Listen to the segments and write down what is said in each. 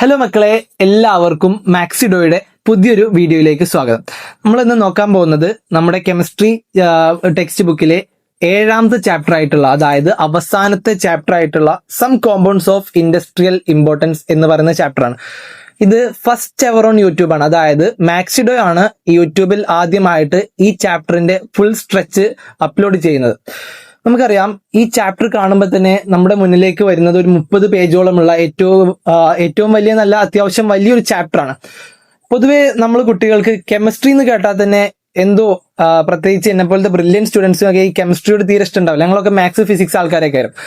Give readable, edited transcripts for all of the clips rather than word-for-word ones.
Hello മക്കളെ, എല്ലാവർക്കും മാക്സിഡോയുടെ പുതിയൊരു വീഡിയോയിലേക്ക് സ്വാഗതം. നമ്മൾ ഇന്ന് നോക്കാൻ പോകുന്നത് നമ്മുടെ കെമിസ്ട്രി ടെക്സ്റ്റ് ബുക്കിലെ 7ാമത്തെ ചാപ്റ്റർ ആയിട്ടുള്ള, അതായത് അവസാനത്തെ ചാപ്റ്റർ ആയിട്ടുള്ള some compounds of industrial importance എന്ന് പറയുന്ന ചാപ്റ്ററാണ്. ഇത് ഫസ്റ്റ് എവർ ഓൺ യൂട്യൂബ് ആണ്. അതായത് മാക്സിഡോ ആണ് യൂട്യൂബിൽ ആദ്യമായിട്ട് ഈ ചാപ്റ്ററിന്റെ ഫുൾ സ്ട്രെച്ച് അപ്ലോഡ് ചെയ്യുന്നത്. നമുക്കറിയാം, ഈ ചാപ്റ്റർ കാണുമ്പോൾ തന്നെ നമ്മുടെ മുന്നിലേക്ക് വരുന്നത് ഒരു 30 പേജോളമുള്ള ഏറ്റവും വലിയ നല്ല അത്യാവശ്യം വലിയൊരു ചാപ്റ്ററാണ്. പൊതുവെ നമ്മൾ കുട്ടികൾക്ക് കെമിസ്ട്രി എന്ന് കേട്ടാൽ തന്നെ എന്തോ പ്രത്യേകിച്ച് എന്നെ പോലത്തെ ബ്രില്യൻ സ്റ്റുഡൻസിനൊക്കെ ഈ കെമിസ്ട്രിയോട് തീരെ ഇഷ്ടമുണ്ടാവില്ല. ഞങ്ങളൊക്കെ മാത്സ് ഫിസിക്സ് ആൾക്കാരൊക്കെ ആയിരുന്നു.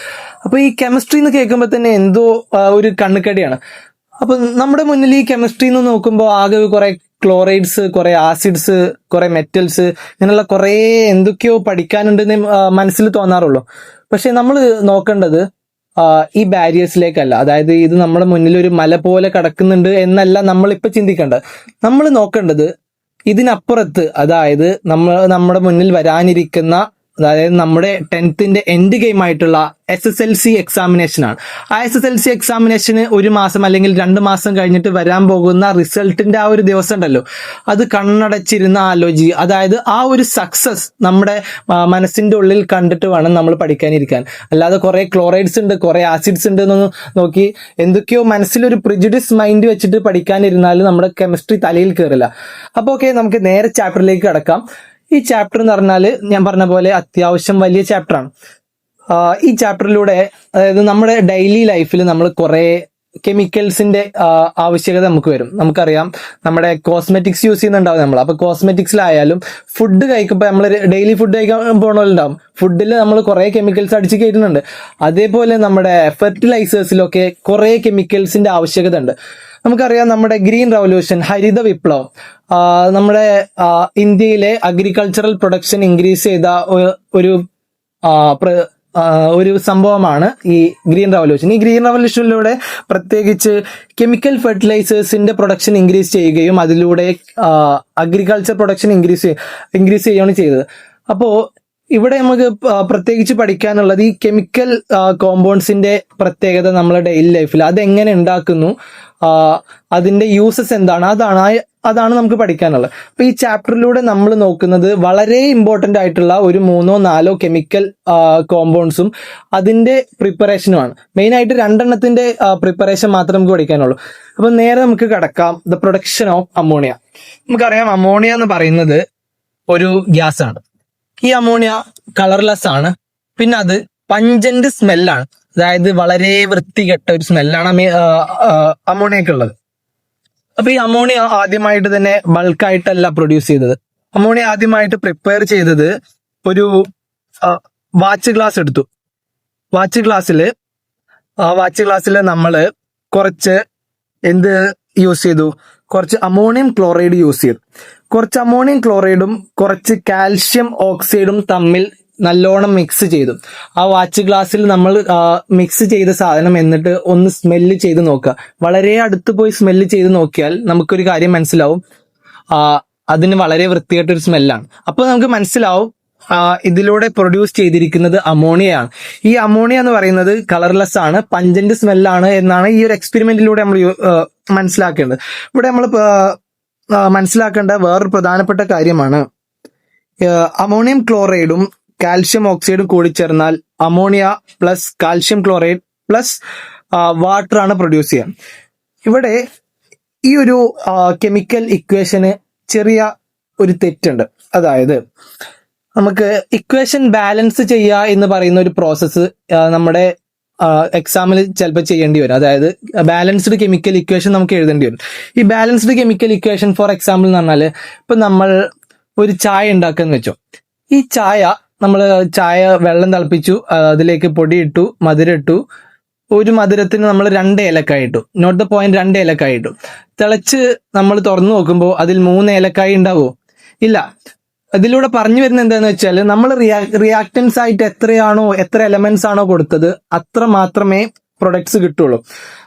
അപ്പൊ ഈ കെമിസ്ട്രി എന്ന് കേൾക്കുമ്പോൾ തന്നെ എന്തോ ഒരു കണ്ണുകടിയാണ്. അപ്പൊ നമ്മുടെ മുന്നിൽ ഈ കെമിസ്ട്രി എന്ന് നോക്കുമ്പോൾ ആകെ കുറെ ക്ലോറൈഡ്സ്, കുറെ ആസിഡ്സ്, കുറെ മെറ്റൽസ്, ഇങ്ങനെയുള്ള കുറെ എന്തൊക്കെയോ പഠിക്കാനുണ്ടെന്ന് മനസ്സിൽ തോന്നാറുള്ളൂ. പക്ഷെ നമ്മൾ നോക്കേണ്ടത് ഈ ബാരിയേഴ്സിലേക്കല്ല. അതായത് ഇത് നമ്മുടെ മുന്നിൽ ഒരു മല പോലെ കിടക്കുന്നുണ്ട് എന്നല്ല നമ്മളിപ്പോ ചിന്തിക്കേണ്ടത്. നമ്മൾ നോക്കേണ്ടത് ഇതിനപ്പുറത്ത്, അതായത് നമ്മുടെ മുന്നിൽ വരാനിരിക്കുന്ന, അതായത് നമ്മുടെ 10th എൻഡ് ഗെയിം ആയിട്ടുള്ള SSLC എക്സാമിനേഷൻ ആണ്. ആ SSLC എക്സാമിനേഷന് 1 മാസം അല്ലെങ്കിൽ 2 മാസം കഴിഞ്ഞിട്ട് വരാൻ പോകുന്ന റിസൾട്ടിന്റെ ആ ഒരു ദിവസം ഉണ്ടല്ലോ, അത് കണ്ണടച്ചിരുന്ന് ആലോചിക്കുക. അതായത് ആ ഒരു സക്സസ് നമ്മുടെ മനസ്സിന്റെ ഉള്ളിൽ കണ്ടിട്ട് വേണം നമ്മൾ പഠിക്കാനിരിക്കാൻ. അല്ലാതെ കുറെ ക്ലോറൈഡ്സ് ഉണ്ട്, കുറെ ആസിഡ്സ് ഉണ്ട് എന്നൊന്നും നോക്കി എന്തൊക്കെയോ മനസ്സിലൊരു പ്രിജുഡിസ് മൈൻഡ് വെച്ചിട്ട് പഠിക്കാനിരുന്നാൽ നമ്മുടെ കെമിസ്ട്രി തലയിൽ കയറില്ല. അപ്പോൾ ഓക്കെ, നമുക്ക് നേരെ ചാപ്റ്ററിലേക്ക് കടക്കാം. ഈ ചാപ്റ്റർ എന്ന് പറഞ്ഞാൽ ഞാൻ പറഞ്ഞ പോലെ അത്യാവശ്യം വലിയ ചാപ്റ്ററാണ്. ഈ ചാപ്റ്ററിലൂടെ, അതായത് നമ്മുടെ ഡെയിലി ലൈഫിൽ നമ്മൾ കുറെ കെമിക്കൽസിന്റെ ആവശ്യകത നമുക്ക് വരും. നമുക്കറിയാം, നമ്മുടെ കോസ്മെറ്റിക്സ് യൂസ് ചെയ്യുന്നുണ്ടാവും നമ്മൾ. അപ്പൊ കോസ്മെറ്റിക്സിലായാലും ഫുഡ് കഴിക്കുമ്പോൾ നമ്മൾ ഡെയിലി ഫുഡ് കഴിക്കാൻ പോകണമല്ലുണ്ടാവും. ഫുഡിൽ നമ്മൾ കുറെ കെമിക്കൽസ് അടിച്ച് കയറ്റുന്നുണ്ട്. അതേപോലെ നമ്മുടെ ഫെർട്ടിലൈസേഴ്സിലൊക്കെ കുറെ കെമിക്കൽസിന്റെ ആവശ്യകത ഉണ്ട്. നമുക്കറിയാം, നമ്മുടെ ഗ്രീൻ റവല്യൂഷൻ, ഹരിത വിപ്ലവം, നമ്മുടെ ഇന്ത്യയിലെ അഗ്രികൾച്ചറൽ പ്രൊഡക്ഷൻ ഇൻക്രീസ് ചെയ്ത ഒരു സംഭവമാണ് ഈ ഗ്രീൻ റവല്യൂഷൻ. ഈ ഗ്രീൻ റവല്യൂഷനിലൂടെ പ്രത്യേകിച്ച് കെമിക്കൽ ഫെർട്ടിലൈസേഴ്സിന്റെ പ്രൊഡക്ഷൻ ഇൻക്രീസ് ചെയ്യുകയും അതിലൂടെ അഗ്രികൾച്ചർ പ്രൊഡക്ഷൻ ഇൻക്രീസ് ചെയ്യുകയാണ് ചെയ്തത്. അപ്പോൾ ഇവിടെ നമുക്ക് പ്രത്യേകിച്ച് പഠിക്കാനുള്ളത് ഈ കെമിക്കൽ കോമ്പൗണ്ട്സിന്റെ പ്രത്യേകത നമ്മുടെ ഡെയിലി ലൈഫിൽ അതെങ്ങനെ ഉണ്ടാക്കുന്നു, അതിന്റെ യൂസസ് എന്താണ്, അതാണ് നമുക്ക് പഠിക്കാനുള്ളത്. അപ്പൊ ഈ ചാപ്റ്ററിലൂടെ നമ്മൾ നോക്കുന്നത് വളരെ ഇമ്പോർട്ടന്റ് ആയിട്ടുള്ള ഒരു 3-4 കെമിക്കൽ കോമ്പൗണ്ട്സും അതിന്റെ പ്രിപ്പറേഷനുമാണ്. മെയിൻ ആയിട്ട് 2 പ്രിപ്പറേഷൻ മാത്രം നമുക്ക് പഠിക്കാനുള്ളൂ. അപ്പൊ നേരെ നമുക്ക് കടക്കാം. The production of ammonia. നമുക്കറിയാം, അമോണിയ എന്ന് പറയുന്നത് ഒരു ഗ്യാസ് ആണ്. ഈ അമോണിയ കളർലെസ് ആണ്. പിന്നെ അത് പഞ്ചന്റ് സ്മെല്ലാണ്. അതായത് വളരെ വൃത്തികെട്ട ഒരു സ്മെല്ലാണ് അമോണിയക്ക് ഉള്ളത്. അപ്പൊ ഈ അമോണിയ ആദ്യമായിട്ട് തന്നെ ബൾക്കായിട്ടല്ല പ്രൊഡ്യൂസ് ചെയ്തത്. അമോണിയ ആദ്യമായിട്ട് പ്രിപ്പയർ ചെയ്തത് ഒരു വാച്ച് ഗ്ലാസ് എടുത്തു. വാച്ച് ഗ്ലാസ്സിൽ നമ്മൾ കുറച്ച് എന്ത് യൂസ് ചെയ്തു? കുറച്ച് അമോണിയം ക്ലോറൈഡ് യൂസ് ചെയ്തു. കുറച്ച് അമോണിയം ക്ലോറൈഡും കുറച്ച് കാൽഷ്യം ഓക്സൈഡും തമ്മിൽ നല്ലോണം മിക്സ് ചെയ്തു. ആ വാച്ച് ഗ്ലാസ്സിൽ നമ്മൾ മിക്സ് ചെയ്ത സാധനം എന്നിട്ട് ഒന്ന് സ്മെല്ല് ചെയ്ത് നോക്കുക. വളരെ അടുത്ത് പോയി സ്മെല്ല് ചെയ്ത് നോക്കിയാൽ നമുക്കൊരു കാര്യം മനസ്സിലാവും, അതിന് വളരെ വൃത്തികെട്ടൊരു സ്മെല്ലാണ്. അപ്പോൾ നമുക്ക് മനസ്സിലാവും ഇതിലൂടെ പ്രൊഡ്യൂസ് ചെയ്തിരിക്കുന്നത് അമോണിയയാണ്. ഈ അമോണിയ എന്ന് പറയുന്നത് കളർലെസ് ആണ്, പഞ്ചന്റ് സ്മെല്ലാണ് എന്നാണ് ഈ ഒരു എക്സ്പെരിമെന്റിലൂടെ നമ്മൾ മനസ്സിലാക്കേണ്ടത്. ഇവിടെ നമ്മൾ മനസ്സിലാക്കേണ്ട വേറൊരു പ്രധാനപ്പെട്ട കാര്യമാണ്, അമോണിയം ക്ലോറൈഡും കാൽഷ്യം ഓക്സൈഡും കൂടിച്ചേർന്നാൽ ammonia plus calcium chloride plus water ആണ് പ്രൊഡ്യൂസ് ചെയ്യുക. ഇവിടെ ഈ ഒരു കെമിക്കൽ ഇക്വേഷന് ചെറിയ ഒരു തെറ്റുണ്ട്. അതായത് നമുക്ക് ഇക്വേഷൻ ബാലൻസ് ചെയ്യുക എന്ന് പറയുന്ന ഒരു പ്രോസസ്സ് നമ്മുടെ എക്സാമിൽ ചിലപ്പോൾ ചെയ്യേണ്ടി വരും. അതായത് ബാലൻസ്ഡ് കെമിക്കൽ ഇക്വേഷൻ നമുക്ക് എഴുതേണ്ടി വരും. ഈ balanced chemical equation for example എന്ന് പറഞ്ഞാൽ, ഇപ്പൊ നമ്മൾ ഒരു ചായ ഉണ്ടാക്കാന്ന് വെച്ചോ. ഈ ചായ വെള്ളം തിളപ്പിച്ചു, അതിലേക്ക് പൊടി ഇട്ടു, മധുരം ഇട്ടു. ഒരു മധുരത്തിന് നമ്മൾ 2 ഏലക്കായ ഇട്ടു. നോട്ട് ദ പോയിന്റ്, 2 ഏലക്കായ ഇട്ടു. തിളച്ച് നമ്മൾ തുറന്നു നോക്കുമ്പോൾ അതിൽ 3 ഏലക്കായ ഉണ്ടാവുമോ? ഇല്ല. ഇതിലൂടെ പറഞ്ഞു വരുന്നത് എന്താന്ന് വെച്ചാൽ, നമ്മൾ റിയാക്ടൻസ് ആയിട്ട് എത്ര എലമെന്റ്സ് ആണോ കൊടുത്തത് അത്ര മാത്രമേ പ്രൊഡക്ട്സ് കിട്ടുള്ളൂ.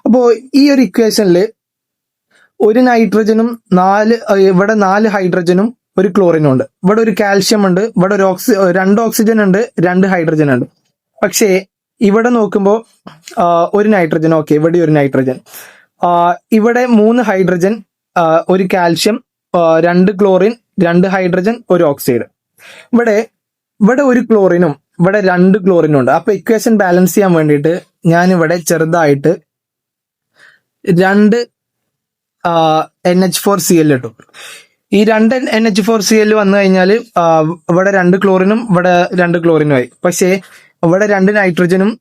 അപ്പോൾ ഈ ഒരു ഇക്വേഷനിൽ ഒരു നൈട്രജനും ഇവിടെ 4 ഹൈഡ്രജനും ഒരു ക്ലോറിനും ഉണ്ട്. ഇവിടെ ഒരു കാൽഷ്യം ഉണ്ട്, ഇവിടെ 2 ഓക്സിജൻ ഉണ്ട്, 2 ഹൈഡ്രജൻ ഉണ്ട്. പക്ഷേ ഇവിടെ നോക്കുമ്പോൾ ഒരു നൈട്രജൻ, ഓക്കെ, ഇവിടെ ഒരു നൈട്രജൻ. ഇവിടെ 3 ഹൈഡ്രജൻ, ഒരു കാൽഷ്യം, 2 ക്ലോറിൻ, 2 ഹൈഡ്രജൻ, ഒരു ഓക്സൈഡ്. ഇവിടെ ഇവിടെ ഒരു ക്ലോറിനും ഇവിടെ 2 ക്ലോറിനും ഉണ്ട്. അപ്പൊ ഇക്വേഷൻ ബാലൻസ് ചെയ്യാൻ വേണ്ടിയിട്ട് ഞാൻ ഇവിടെ ചെറുതായിട്ട് 2 NH4Cl ഇട്ടു. ഈ 2 NH4Cl വന്നു കഴിഞ്ഞാൽ ഇവിടെ 2 ക്ലോറിനും ഇവിടെ 2 ക്ലോറിനും ആയി. പക്ഷേ ഇവിടെ 2 നൈട്രജനും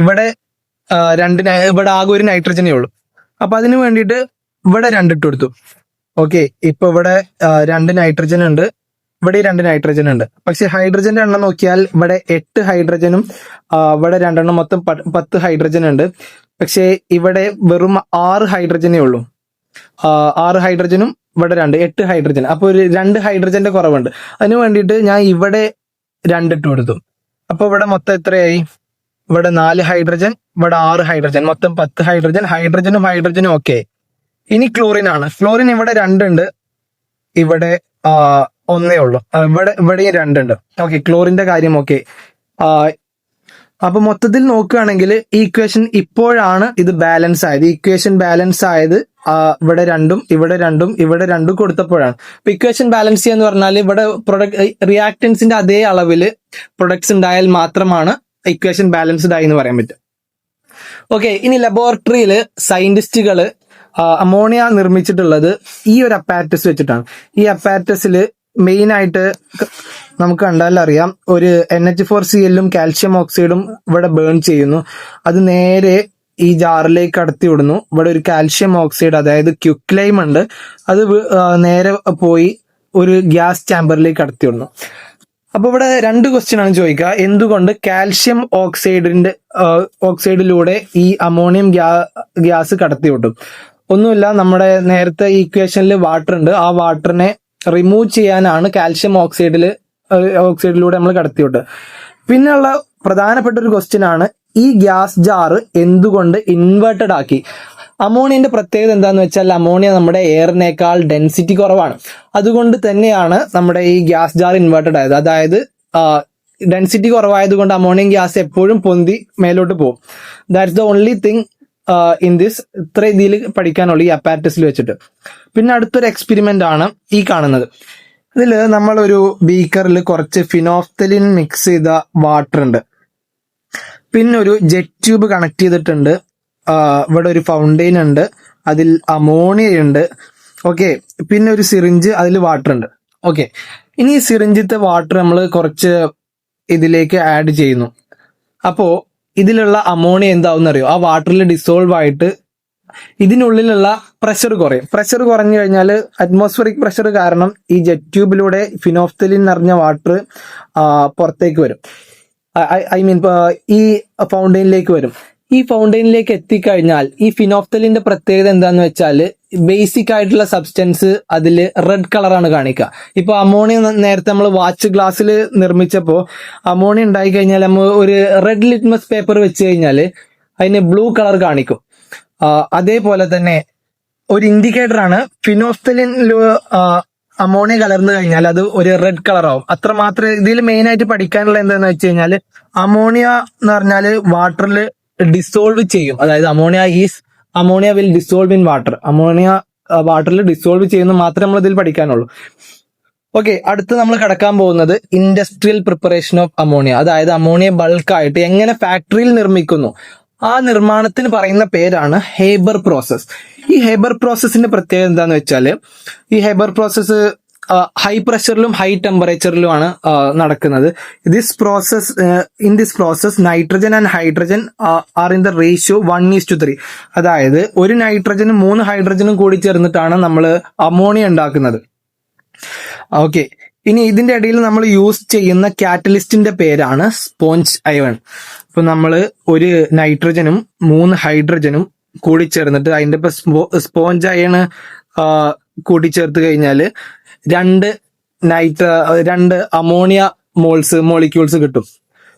ഇവിടെ ഇവിടെ ആകെ ഒരു നൈട്രജനേ ഉള്ളൂ. അപ്പൊ അതിന് വേണ്ടിയിട്ട് ഇവിടെ 2 ഇട്ട് കൊടുത്തു. ഓക്കെ, ഇപ്പൊ ഇവിടെ 2 നൈട്രജൻ ഉണ്ട്, ഇവിടെ 2 നൈട്രജൻ ഉണ്ട്. പക്ഷെ ഹൈഡ്രജന്റെ എണ്ണം നോക്കിയാൽ ഇവിടെ 8 ഹൈഡ്രജനും ഇവിടെ 2 എണ്ണം, മൊത്തം 10 ഹൈഡ്രജൻ ഉണ്ട്. പക്ഷേ ഇവിടെ വെറും 6 ഹൈഡ്രജനേ ഉള്ളൂ. 6 ഹൈഡ്രജനും ഇവിടെ 8 ഹൈഡ്രജൻ. അപ്പൊ ഒരു 2 ഹൈഡ്രജന്റെ കുറവുണ്ട്. അതിന് വേണ്ടിയിട്ട് ഞാൻ ഇവിടെ 2 ഇട്ട് കൊടുത്തു. അപ്പൊ ഇവിടെ മൊത്തം എത്രയായി? ഇവിടെ 4 ഹൈഡ്രജൻ, ഇവിടെ 6 ഹൈഡ്രജൻ, മൊത്തം 10 ഹൈഡ്രജൻ. ഹൈഡ്രജനും ഓക്കെ. ഇനി ക്ലോറിൻ ആണ്. ക്ലോറിൻ ഇവിടെ 2 ഉണ്ട്, ഇവിടെ 1 ഉള്ളൂ. ഇവിടെയും 2 ഉണ്ട്. ഓക്കെ, ക്ലോറിന്റെ കാര്യം ഓക്കെ. അപ്പൊ മൊത്തത്തിൽ നോക്കുകയാണെങ്കിൽ ഈ ഇക്വേഷൻ ഇപ്പോഴാണ് ഇത് ബാലൻസ് ആയത്. ഇക്വേഷൻ ബാലൻസ് ആയത് ഇവിടെ 2ഉം ഇവിടെ 2ഉം ഇവിടെ 2 കൊടുത്തപ്പോഴാണ്. ഇപ്പൊ ഇക്വേഷൻ ബാലൻസ് ചെയ്യാന്ന് പറഞ്ഞാൽ ഇവിടെ റിയാക്ടൻസിന്റെ അതേ അളവില് പ്രൊഡക്ട്സ് ഉണ്ടായാൽ മാത്രമാണ് ഇക്വേഷൻ ബാലൻസ്ഡ് ആയി എന്ന് പറയാൻ പറ്റും. ഓക്കെ, ഇനി ലബോറട്ടറിയിൽ സയന്റിസ്റ്റുകള് അമോണിയ നിർമ്മിച്ചിട്ടുള്ളത് ഈ ഒരു അപ്പാരറ്റസ് വെച്ചിട്ടാണ്. ഈ അപ്പാരറ്റസിൽ മെയിൻ ആയിട്ട് നമുക്ക് കണ്ടാൽ അറിയാം, ഒരു NH4Cl കാൽഷ്യം ഓക്സൈഡും ഇവിടെ ബേൺ ചെയ്യുന്നു. അത് നേരെ ഈ ജാറിലേക്ക് കടത്തി വിടുന്നു. ഇവിടെ ഒരു കാൽഷ്യം ഓക്സൈഡ്, അതായത് ക്യുക്ലൈം ഉണ്ട്, അത് നേരെ പോയി ഒരു ഗ്യാസ് ചാമ്പറിലേക്ക് കടത്തി വിടുന്നു. അപ്പൊ ഇവിടെ 2 ക്വസ്റ്റ്യൻ ആണ് ചോദിക്കുക. എന്തുകൊണ്ട് കാൽഷ്യം ഓക്സൈഡിലൂടെ ഈ അമോണിയം ഗ്യാസ് കടത്തി വിട്ടും? ഒന്നുമില്ല, നമ്മുടെ നേരത്തെ ഈക്വേഷനിൽ വാട്ടർ ഉണ്ട്, ആ വാട്ടറിനെ റിമൂവ് ചെയ്യാനാണ് കാൽഷ്യം ഓക്സൈഡിലൂടെ നമ്മൾ കടത്തിവിട്ടത്. പിന്നെയുള്ള പ്രധാനപ്പെട്ട ഒരു ക്വസ്റ്റ്യൻ ആണ്, ഈ ഗ്യാസ് ജാറ് എന്തുകൊണ്ട് ഇൻവേർട്ടഡ് ആക്കി? അമോണിയന്റെ പ്രത്യേകത എന്താന്ന് വെച്ചാൽ അമോണിയ നമ്മുടെ എയറിനേക്കാൾ ഡെൻസിറ്റി കുറവാണ്. അതുകൊണ്ട് തന്നെയാണ് നമ്മുടെ ഈ ഗ്യാസ് ജാർ ഇൻവേർട്ടഡ് ആയത്. അതായത് ഡെൻസിറ്റി കുറവായതുകൊണ്ട് അമോണിയം ഗ്യാസ് എപ്പോഴും പൊന്തി മേലോട്ട് പോകും. That's the only thing in this. ഇത്ര ഇതിൽ പഠിക്കാനുള്ള ഈ അപ്പാരറ്റസിൽ വെച്ചിട്ട്. പിന്നെ അടുത്തൊരു എക്സ്പെരിമെന്റ് ആണ് ഈ കാണുന്നത്. ഇതിൽ നമ്മളൊരു ബീക്കറിൽ കുറച്ച് ഫിനോഫ്തലിൻ മിക്സ് ചെയ്ത വാട്ടർ ഉണ്ട്, പിന്നെ ഒരു ജെറ്റ് ട്യൂബ് കണക്ട് ചെയ്തിട്ടുണ്ട്, ഇവിടെ ഒരു ഫൗണ്ടെയിൻ ഉണ്ട്, അതിൽ അമോണിയ ഉണ്ട്. ഓക്കെ, പിന്നെ ഒരു സിറിഞ്ച്, അതിൽ വാട്ടർ ഉണ്ട്. ഓക്കെ, ഇനി ഈ സിറിഞ്ചിത്തെ വാട്ടർ നമ്മൾ കുറച്ച് ഇതിലേക്ക് ആഡ് ചെയ്യുന്നു. അപ്പോ ഇതിലുള്ള അമോണിയ എന്താവും അറിയോ? ആ വാട്ടറിൽ ഡിസോൾവ് ആയിട്ട് ഇതിനുള്ളിലുള്ള പ്രഷർ കുറയും. പ്രഷർ കുറഞ്ഞു കഴിഞ്ഞാൽ അറ്റ്മോസ്ഫിയറിക് പ്രഷർ കാരണം ഈ ജെറ്റ് ട്യൂബിലൂടെ ഫിനോഫ്തലിൻ നിറഞ്ഞ വാട്ടർ പുറത്തേക്ക് വരും. ഐ മീൻ ഈ ഫൗണ്ടെയിനിലേക്ക് വരും. ഈ ഫൗണ്ടെയിനിലേക്ക് എത്തിക്കഴിഞ്ഞാൽ ഈ ഫിനോഫ്തലിന്റെ പ്രത്യേകത എന്താന്ന് വെച്ചാൽ ബേസിക് ആയിട്ടുള്ള സബ്സ്റ്റൻസ് അതിൽ റെഡ് കളറാണ് കാണിക്കുക. ഇപ്പൊ അമോണിയ നേരത്തെ നമ്മൾ വാച്ച് ഗ്ലാസ്സിൽ നിർമ്മിച്ചപ്പോൾ അമോണിയ ഉണ്ടായി കഴിഞ്ഞാൽ നമ്മൾ ഒരു റെഡ് ലിറ്റ്മസ് പേപ്പർ വെച്ച് കഴിഞ്ഞാൽ അതിന് ബ്ലൂ കളർ കാണിക്കും. അതേപോലെ തന്നെ ഒരു ഇൻഡിക്കേറ്റർ ആണ്, ഫിനോഫ്തലിൻ അമോണിയ കലർന്നു കഴിഞ്ഞാൽ അത് ഒരു റെഡ് കളർ ആവും. അത്ര മാത്രമേ ഇതിൽ മെയിൻ ആയിട്ട് പഠിക്കാനുള്ള എന്താന്ന് വെച്ച് കഴിഞ്ഞാൽ അമോണിയ എന്ന് പറഞ്ഞാൽ വാട്ടറിൽ ഡിസോൾവ് ചെയ്യും. അതായത് ammonia will dissolve in water. Ammonia വാട്ടറിൽ ഡിസോൾവ് ചെയ്യുന്ന മാത്രമേ നമ്മൾ ഇതിൽ പഠിക്കാനുള്ളൂ. ഓക്കെ, അടുത്ത് നമ്മൾ കടക്കാൻ പോകുന്നത് ഇൻഡസ്ട്രിയൽ പ്രിപ്പറേഷൻ ഓഫ് അമോണിയ. അതായത് അമോണിയ ബൾക്കായിട്ട് എങ്ങനെ ഫാക്ടറിയിൽ നിർമ്മിക്കുന്നു, ആ നിർമ്മാണത്തിന് പറയുന്ന പേരാണ് ഹേബർ പ്രോസസ്. ഈ ഹേബർ പ്രോസസ്സിന്റെ പ്രത്യേകത എന്താന്ന് വെച്ചാൽ ഈ ഹേബർ പ്രോസസ്സ് ഹൈ പ്രഷറിലും ഹൈ ടെമ്പറേച്ചറിലുമാണ് നടക്കുന്നത്. In this process nitrogen and hydrogen are in the ratio 1:3. അതായത് ഒരു നൈട്രജനും 3 ഹൈഡ്രജനും കൂടി ചേർന്നിട്ടാണ് നമ്മൾ അമോണിയ ഉണ്ടാക്കുന്നത്. ഓക്കെ, ഇനി ഇതിന്റെ ഇടയിൽ നമ്മൾ യൂസ് ചെയ്യുന്ന കാറ്റലിസ്റ്റിന്റെ പേരാണ് സ്പോഞ്ച് അയൺ. ഇപ്പൊ നമ്മൾ ഒരു നൈട്രജനും 3 ഹൈഡ്രജനും കൂടിച്ചേർന്നിട്ട് അതിന്റെ ഇപ്പൊ സ്പോഞ്ച് അയൺ കൂട്ടിച്ചേർത്ത് കഴിഞ്ഞാൽ 2 അമോണിയ മോളിക്യൂൾസ് കിട്ടും.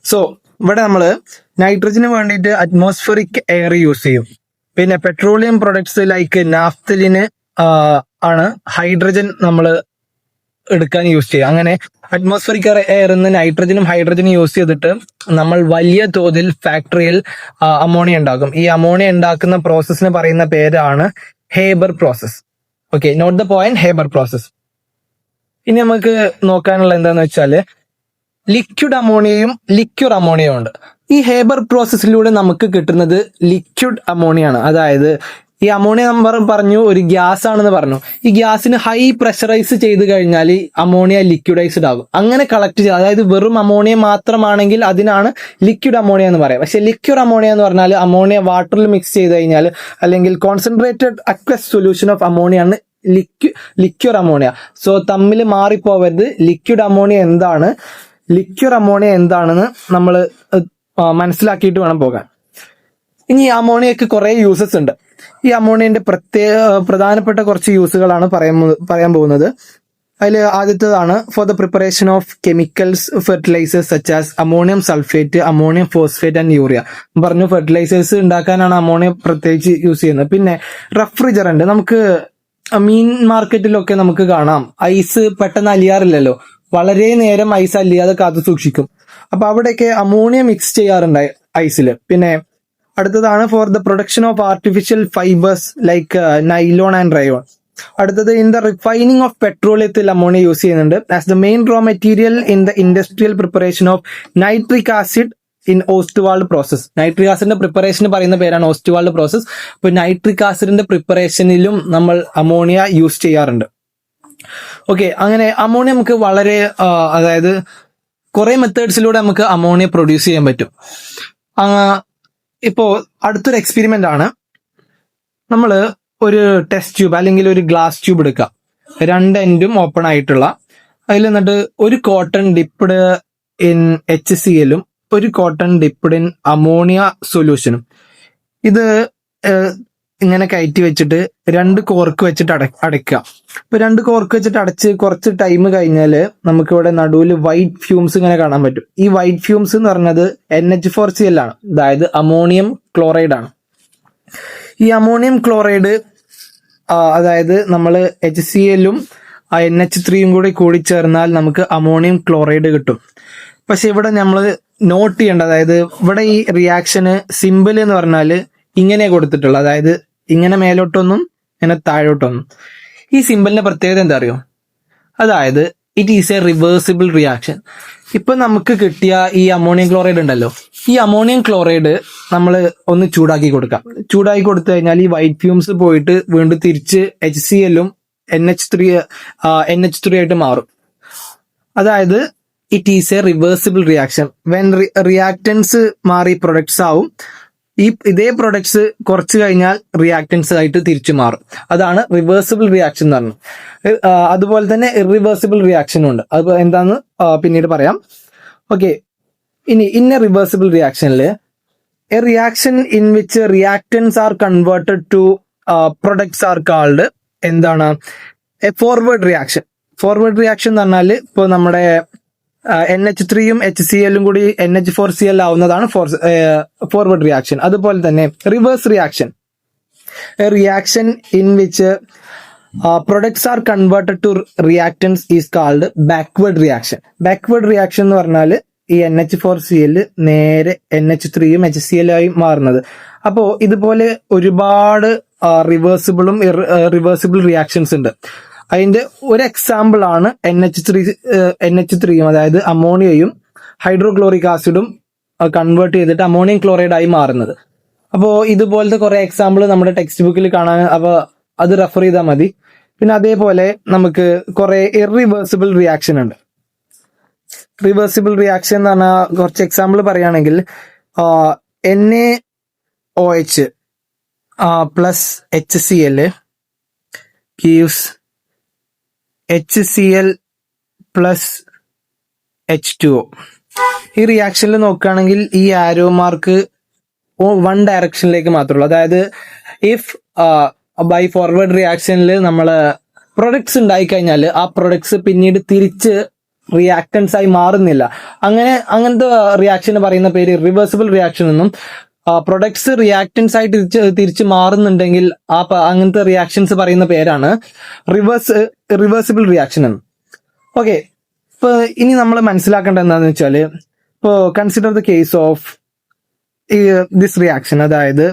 സോ ഇവിടെ നമ്മൾ നൈട്രജന് വേണ്ടിയിട്ട് അറ്റ്മോസ്ഫിയറിക് എയർ യൂസ് ചെയ്യും. പിന്നെ പെട്രോളിയം പ്രൊഡക്ട്സ് ലൈക്ക് നാഫ്തലിന് ആണ് ഹൈഡ്രജൻ നമ്മൾ എടുക്കാൻ യൂസ് ചെയ്യും. അങ്ങനെ അറ്റ്മോസ്ഫിയറിക് എയർ നിന്ന് നൈട്രജനും ഹൈഡ്രജനും യൂസ് ചെയ്തിട്ട് നമ്മൾ വലിയ തോതിൽ ഫാക്ടറിയിൽ അമോണിയ ഉണ്ടാക്കും. ഈ അമോണിയ ഉണ്ടാക്കുന്ന പ്രോസസ്സിന് പറയുന്ന പേരാണ് Haber process. Okay, note the point, Haber process. ഇനി നമുക്ക് നോക്കാനുള്ള എന്താന്ന് വെച്ചാല് ലിക്വിഡ് അമോണിയയും ലിക്വിഡ് അമോണിയയും ഉണ്ട്. ഈ ഹേബർ പ്രോസസ്സിലൂടെ നമുക്ക് കിട്ടുന്നത് ലിക്വിഡ് അമോണിയ ആണ്. അതായത് ഈ അമോണിയ നമ്മൾ പറഞ്ഞു ഒരു ഗ്യാസ് ആണെന്ന് പറഞ്ഞു. ഈ ഗ്യാസിന് ഹൈ പ്രഷറൈസ് ചെയ്ത് കഴിഞ്ഞാൽ അമോണിയ ലിക്വിഡൈസ്ഡ് ആകും. അങ്ങനെ കളക്ട് ചെയ്ത്, അതായത് വെറും അമോണിയ മാത്രമാണെങ്കിൽ അതിനാണ് ലിക്വിഡ് അമോണിയ എന്ന് പറയാം. പക്ഷെ ലിക്വിഡ് അമോണിയ എന്ന് പറഞ്ഞാൽ അമോണിയ വാട്ടറിൽ മിക്സ് ചെയ്ത് കഴിഞ്ഞാൽ, അല്ലെങ്കിൽ concentrated aqueous solution of ammonia ആണ് ലിക്വിഡ് അമോണിയ. സോ തമ്മിൽ മാറിപ്പോവരുത്. ലിക്വിഡ് അമോണിയ എന്താണ്, ലിക്വിഡ് അമോണിയ എന്താണെന്ന് നമ്മൾ മനസ്സിലാക്കിയിട്ട് വേണം പോകാൻ. ഇനി അമോണിയക്ക് കുറെ യൂസസ് ഉണ്ട്. ഈ അമോണിയന്റെ പ്രധാനപ്പെട്ട കുറച്ച് യൂസുകളാണ് പറയാൻ പോകുന്നത്. അതിൽ ആദ്യത്തേതാണ് for the preparation of chemicals fertilizers such as ammonium sulphate, ammonium phosphate and urea. പറഞ്ഞു ഫെർട്ടിലൈസേഴ്സ് ഉണ്ടാക്കാനാണ് അമോണിയ പ്രത്യേകിച്ച് യൂസ് ചെയ്യുന്നത്. പിന്നെ റെഫ്രിജറന്റ്, നമുക്ക് മീൻ മാർക്കറ്റിലൊക്കെ നമുക്ക് കാണാം ഐസ് പെട്ടെന്ന് അലിയാറില്ലല്ലോ, വളരെ നേരം ഐസ് അലിയാതെ കാത്തു സൂക്ഷിക്കും. അപ്പൊ അവിടെയൊക്കെ അമോണിയ മിക്സ് ചെയ്യാറുണ്ട് ഐസിൽ. പിന്നെ അടുത്തതാണ് for the production of artificial fibres like nylon and rayon. അടുത്തത് ഇൻ ദ റിഫൈനിങ് ഓഫ് പെട്രോളിയത്തിൽ അമോണിയ യൂസ് ചെയ്യുന്നുണ്ട് as the main raw material in the industrial preparation of nitric acid in Ostwald process. Nitric ആസിഡിന്റെ പ്രിപ്പറേഷന് പറയുന്ന പേരാണ് Ostwald process. അപ്പൊ nitric ആസിഡിന്റെ പ്രിപ്പറേഷനിലും നമ്മൾ അമോണിയ യൂസ് ചെയ്യാറുണ്ട്. ഓക്കെ, അങ്ങനെ അമോണിയ നമുക്ക് വളരെ അതായത് കുറെ മെത്തേഡ്സിലൂടെ നമുക്ക് അമോണിയ പ്രൊഡ്യൂസ് ചെയ്യാൻ പറ്റും. ഇപ്പോ അടുത്തൊരു എക്സ്പെരിമെന്റ് ആണ്. നമ്മൾ ഒരു ടെസ്റ്റ് ട്യൂബ് അല്ലെങ്കിൽ ഒരു ഗ്ലാസ് ട്യൂബ് എടുക്കുക, രണ്ട് എൻഡും ഓപ്പൺ ആയിട്ടുള്ള. അതിൽ എന്നിട്ട് ഒരു കോട്ടൺ ഡിപ്ഡ് ഇൻ HCl-ഉം ഒരു കോട്ടൺ ഡിപ്ഡ് ഇൻ അമോണിയ സൊല്യൂഷനും. ഇത് ഇങ്ങനെ കയറ്റി വെച്ചിട്ട് രണ്ട് കോർക്ക് വെച്ചിട്ട് അടയ്ക്കുക. ഇപ്പൊ രണ്ട് കോർക്ക് വെച്ചിട്ട് അടച്ച് കുറച്ച് ടൈം കഴിഞ്ഞാല് നമുക്ക് ഇവിടെ നടുവിൽ വൈറ്റ് ഫ്യൂംസ് ഇങ്ങനെ കാണാൻ പറ്റും. ഈ വൈറ്റ് ഫ്യൂംസ് എന്ന് പറഞ്ഞത് NH4Cl ആണ്, അതായത് അമോണിയം ക്ലോറൈഡ് ആണ്. ഈ അമോണിയം ക്ലോറൈഡ് അതായത് നമ്മൾ HCl-ഉം NH3യും കൂടി ചേർന്നാൽ നമുക്ക് അമോണിയം ക്ലോറൈഡ് കിട്ടും. പക്ഷെ ഇവിടെ നമ്മൾ നോട്ട് ചെയ്യേണ്ട, അതായത് ഇവിടെ ഈ റിയാക്ഷന് സിമ്പിൾ എന്ന് പറഞ്ഞാല് ഇങ്ങനെ കൊടുത്തിട്ടുള്ളത്, അതായത് ഇങ്ങനെ മേലോട്ടൊന്നും ഇങ്ങനെ താഴോട്ടൊന്നും. ഈ സിമ്പിളിന്റെ പ്രത്യേകത എന്താ അറിയോ? അതായത് it is A reversible reaction. ഇപ്പൊ നമുക്ക് കിട്ടിയ ഈ അമോണിയം ക്ലോറൈഡ് ഉണ്ടല്ലോ, ഈ അമോണിയം ക്ലോറൈഡ് നമ്മൾ ഒന്ന് ചൂടാക്കി കൊടുക്കാം. ചൂടാക്കി കൊടുത്തു കഴിഞ്ഞാൽ ഈ വൈറ്റ് ഫ്യൂംസ് പോയിട്ട് വീണ്ടും തിരിച്ച് HCl-ഉം NH3 ആയിട്ട് മാറും. അതായത് it is A reversible reaction. When reactance മാറി പ്രൊഡക്ട്സ് ആവും, ഇതേ പ്രൊഡക്ട്സ് കുറച്ച് കഴിഞ്ഞാൽ റിയാക്ടൻസ് ആയിട്ട് തിരിച്ചു മാറും. അതാണ് റിവേഴ്സിബിൾ റിയാക്ഷൻ എന്ന് പറഞ്ഞത്. അതുപോലെ തന്നെ ഇറിവേഴ്സിബിൾ റിയാക്ഷനും ഉണ്ട്. അത് എന്താന്ന് പിന്നീട് പറയാം. ഓക്കെ, ഇനി ഇൻ എ റിവേഴ്സിബിൾ റിയാക്ഷനിൽ a reaction in which reactants are converted to products are called എന്താണ്? A forward reaction. Forward reaction എന്ന് പറഞ്ഞാൽ ഇപ്പൊ നമ്മുടെ NH3യും HCl-ഉം കൂടി NH4Cl ആവുന്നതാണ് ഫോർവേഡ് റിയാക്ഷൻ. അതുപോലെ തന്നെ reverse reaction, a reaction in which products are converted to reactants is called backward reaction. Backward reaction എന്ന് പറഞ്ഞാൽ ഈ NH4Cl നേരെ NH3യും HCl ആയി മാറുന്നത്. അപ്പോ ഇതുപോലെ ഒരുപാട് റിവേഴ്സിബിളും റിവേഴ്സിബിൾ റിയാക്ഷൻസ് ഉണ്ട്. അതിന്റെ ഒരു എക്സാമ്പിൾ ആണ് NH3യും അതായത് അമോണിയയും ഹൈഡ്രോക്ലോറിക് ആസിഡും കൺവേർട്ട് ചെയ്തിട്ട് അമോണിയം ക്ലോറൈഡ് ആയി മാറുന്നത്. അപ്പോൾ ഇതുപോലത്തെ കുറെ എക്സാമ്പിൾ നമ്മുടെ ടെക്സ്റ്റ് ബുക്കിൽ കാണാൻ, അപ്പൊ അത് റെഫർ ചെയ്താൽ മതി. പിന്നെ അതേപോലെ നമുക്ക് കുറെ ഇറിവേഴ്സിബിൾ റിയാക്ഷൻ ഉണ്ട്. റിവേഴ്സിബിൾ റിയാക്ഷൻ എന്ന് പറഞ്ഞാൽ കുറച്ച് എക്സാമ്പിൾ പറയുകയാണെങ്കിൽ NaOH plus HCl gives HCl plus H2O. ഈ റിയാക്ഷനിൽ നോക്കുകയാണെങ്കിൽ ഈ ആരോ മാർക്ക് വൺ ഡയറക്ഷനിലേക്ക് മാത്രമേ ഉള്ളൂ. അതായത് ഇഫ് ബൈ ഫോർവേഡ് റിയാക്ഷനിൽ നമ്മൾ പ്രൊഡക്ട്സ് ഉണ്ടായിക്കഴിഞ്ഞാൽ ആ പ്രൊഡക്ട്സ് പിന്നീട് തിരിച്ച് റിയാക്ടൻസ് ആയി മാറുന്നില്ല. അങ്ങനത്തെ റിയാക്ഷന് പറയുന്ന പേര് റിവേഴ്സിബിൾ റിയാക്ഷൻ എന്നും, പ്രൊഡക്ട്സ് റിയാക്ടൻസ് ആയിട്ട് തിരിച്ച് മാറുന്നുണ്ടെങ്കിൽ അങ്ങനത്തെ റിയാക്ഷൻസ് പറയുന്ന പേരാണ് റിവേഴ്സിബിൾ റിയാക്ഷൻ എന്ന്. ഓക്കെ, ഇപ്പൊ ഇനി നമ്മൾ മനസ്സിലാക്കേണ്ടത് എന്താണെന്ന് വെച്ചാല്, ഇപ്പോ consider the case of this reaction, അതായത്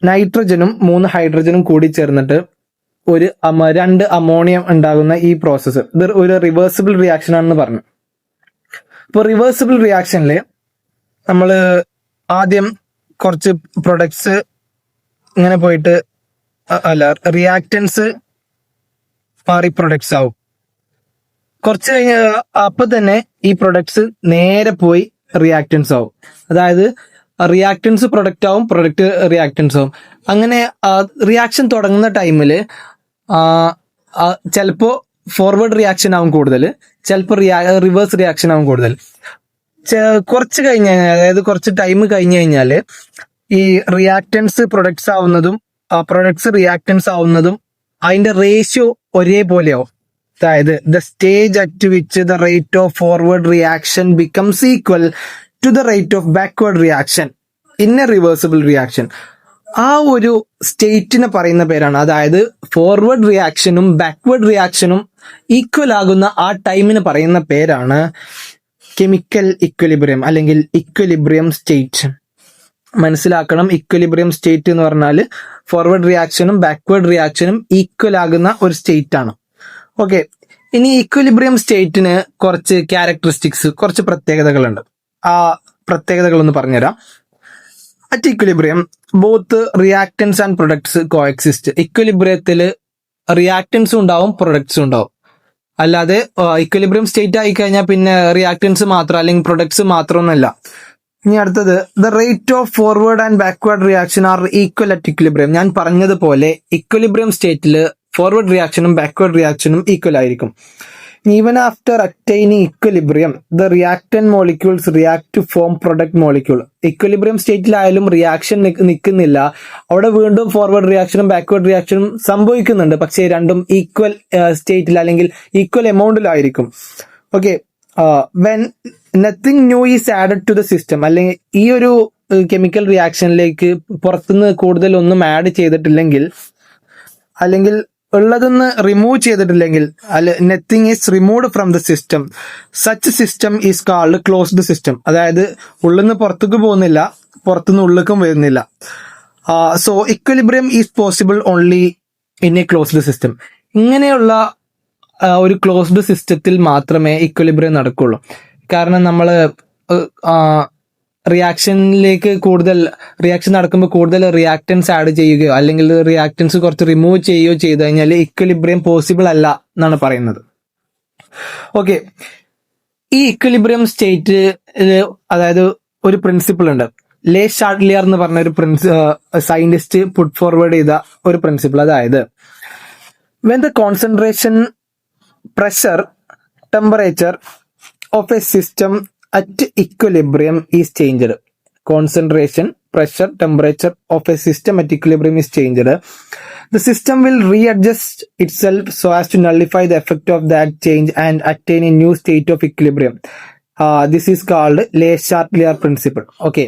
നൈട്രജനും 3 ഹൈഡ്രജനും കൂടി ചേർന്നിട്ട് ഒരു 2 അമോണിയം ഉണ്ടാകുന്ന ഈ പ്രോസസ്സ്, ഇത് ഒരു റിവേഴ്സിബിൾ റിയാക്ഷൻ ആണെന്ന് പറഞ്ഞു. ഇപ്പൊ റിവേഴ്സിബിൾ റിയാക്ഷനിൽ നമ്മൾ ആദ്യം കുറച്ച് പ്രൊഡക്ട്സ് ഇങ്ങനെ പോയിട്ട് റിയാക്റ്റൻസ് മാറി പ്രൊഡക്ട്സ് ആവും. കുറച്ച് കഴിഞ്ഞ അപ്പൊ തന്നെ ഈ പ്രൊഡക്ട്സ് നേരെ പോയി റിയാക്റ്റൻസ് ആവും. അതായത് റിയാക്റ്റൻസ് പ്രൊഡക്റ്റ് ആവും, പ്രൊഡക്റ്റ് റിയാക്റ്റൻസ് ആവും. അങ്ങനെ റിയാക്ഷൻ തുടങ്ങുന്ന ടൈമിൽ ചിലപ്പോ ഫോർവേഡ് റിയാക്ഷൻ ആവും കൂടുതൽ, ചിലപ്പോൾ റിവേഴ്സ് റിയാക്ഷൻ ആവും കൂടുതൽ. കുറച്ച് കഴിഞ്ഞ് കഴിഞ്ഞാൽ, അതായത് കുറച്ച് ടൈം കഴിഞ്ഞ് കഴിഞ്ഞാൽ ഈ റിയാക്റ്റൻസ് പ്രൊഡക്ട്സ് ആവുന്നതും പ്രൊഡക്ട്സ് റിയാക്റ്റൻസ് ആവുന്നതും അതിന്റെ റേഷ്യോ ഒരേപോലെയാവും. അതായത് the stage at which the rate of forward reaction becomes equal to the rate of backward reaction in a reversible reaction. ആ ഒരു സ്റ്റേറ്റിനെ പറയുന്ന പേരാണ്, അതായത് ഫോർവേഡ് റിയാക്ഷനും ബാക്ക്വേർഡ് റിയാക്ഷനും ഈക്വൽ ആകുന്ന ആ ടൈമിന് പറയുന്ന പേരാണ് കെമിക്കൽ ഇക്വലിബ്രിയം അല്ലെങ്കിൽ ഇക്വലിബ്രിയം സ്റ്റേറ്റ്. മനസ്സിലാക്കണം, ഇക്വലിബ്രിയം സ്റ്റേറ്റ് എന്ന് പറഞ്ഞാൽ ഫോർവേഡ് റിയാക്ഷനും ബാക്ക്വേർഡ് റിയാക്ഷനും ഈക്വൽ ആകുന്ന ഒരു സ്റ്റേറ്റ് ആണ്. ഓക്കെ, ഇനി ഇക്വലിബ്രിയം സ്റ്റേറ്റിന് കുറച്ച് ക്യാരക്ടറിസ്റ്റിക്സ്, കുറച്ച് പ്രത്യേകതകളുണ്ട്. ആ പ്രത്യേകതകളൊന്ന് പറഞ്ഞുതരാം. At equilibrium both reactants and products coexist. ഇക്വലിബ്രിയത്തിൽ റിയാക്റ്റൻസും ഉണ്ടാവും, പ്രൊഡക്ട്സും ഉണ്ടാവും. അല്ലാതെ ഇക്വലിബ്രിയം സ്റ്റേറ്റ് ആയി കഴിഞ്ഞാൽ പിന്നെ റിയാക്റ്റൻസ് മാത്രം അല്ലെങ്കിൽ പ്രൊഡക്ട്സ് മാത്രമൊന്നുമല്ല. ഇനി അടുത്തത്, the rate of forward and backward reaction are equal at equilibrium. ഞാൻ പറഞ്ഞതുപോലെ ഇക്വലിബ്രിയം സ്റ്റേറ്റിൽ ഫോർവേഡ് റിയാക്ഷനും ബാക്ക്വേർഡ് റിയാക്ഷനും ഈക്വൽ ആയിരിക്കും. Even after attaining equilibrium the reactant molecules react to form product molecule. ഇക്വലിബ്രിയം സ്റ്റേറ്റിലായാലും റിയാക്ഷൻ നിൽക്കുന്നില്ല, അവിടെ വീണ്ടും ഫോർവേഡ് റിയാക്ഷനും ബാക്ക്വേർഡ് റിയാക്ഷനും സംഭവിക്കുന്നുണ്ട്, പക്ഷേ രണ്ടും ഈക്വൽ സ്റ്റേറ്റിൽ അല്ലെങ്കിൽ ഈക്വൽ എമൗണ്ടിലായിരിക്കും. Okay, when nothing new is added to the system, അല്ലെങ്കിൽ ഈ ഒരു കെമിക്കൽ റിയാക്ഷനിലേക്ക് പുറത്തുനിന്ന് കൂടുതൽ ഒന്നും ആഡ് ചെയ്തിട്ടില്ലെങ്കിൽ, അല്ലെങ്കിൽ ഉള്ളതൊന്ന് റിമൂവ് ചെയ്തിട്ടില്ലെങ്കിൽ, nothing is removed from the system, such system is called closed system. അതായത് ഉള്ളിന്ന് പുറത്തേക്ക് പോകുന്നില്ല, പുറത്തുനിന്ന് ഉള്ളിലേക്കും വരുന്നില്ല. So equilibrium is possible only in A closed system. ഇങ്ങനെയുള്ള ഒരു ക്ലോസ്ഡ് സിസ്റ്റത്തിൽ മാത്രമേ ഇക്വലിബ്രിയം നടക്കുള്ളൂ. കാരണം നമ്മൾ റിയാക്ഷനിലേക്ക് റിയാക്ഷൻ നടക്കുമ്പോൾ കൂടുതൽ റിയാക്റ്റൻസ് ആഡ് ചെയ്യുകയോ അല്ലെങ്കിൽ റിയാക്റ്റൻസ് കുറച്ച് റിമൂവ് ചെയ്യുകയോ ചെയ്തു കഴിഞ്ഞാൽ ഇക്വലിബ്രിയം പോസിബിൾ അല്ല എന്നാണ് പറയുന്നത്. ഓക്കെ, ഈ ഇക്വലിബ്രിയം സ്റ്റേറ്റ്, അതായത് ഒരു പ്രിൻസിപ്പിൾ ഉണ്ട്, ലേ ഷാർട്ട്ലിയർ എന്ന് പറഞ്ഞ ഒരു സയന്റിസ്റ്റ് പുട്ട് ഫോർവേഡ് ചെയ്ത ഒരു പ്രിൻസിപ്പിൾ. അതായത് when the concentration, pressure, temperature of a system at equilibrium is changed. Concentration, pressure, temperature of a system at equilibrium is changed. The system will readjust itself so as to nullify the effect of that change and attain a new state of equilibrium. This is called Le Chatelier principle. Okay.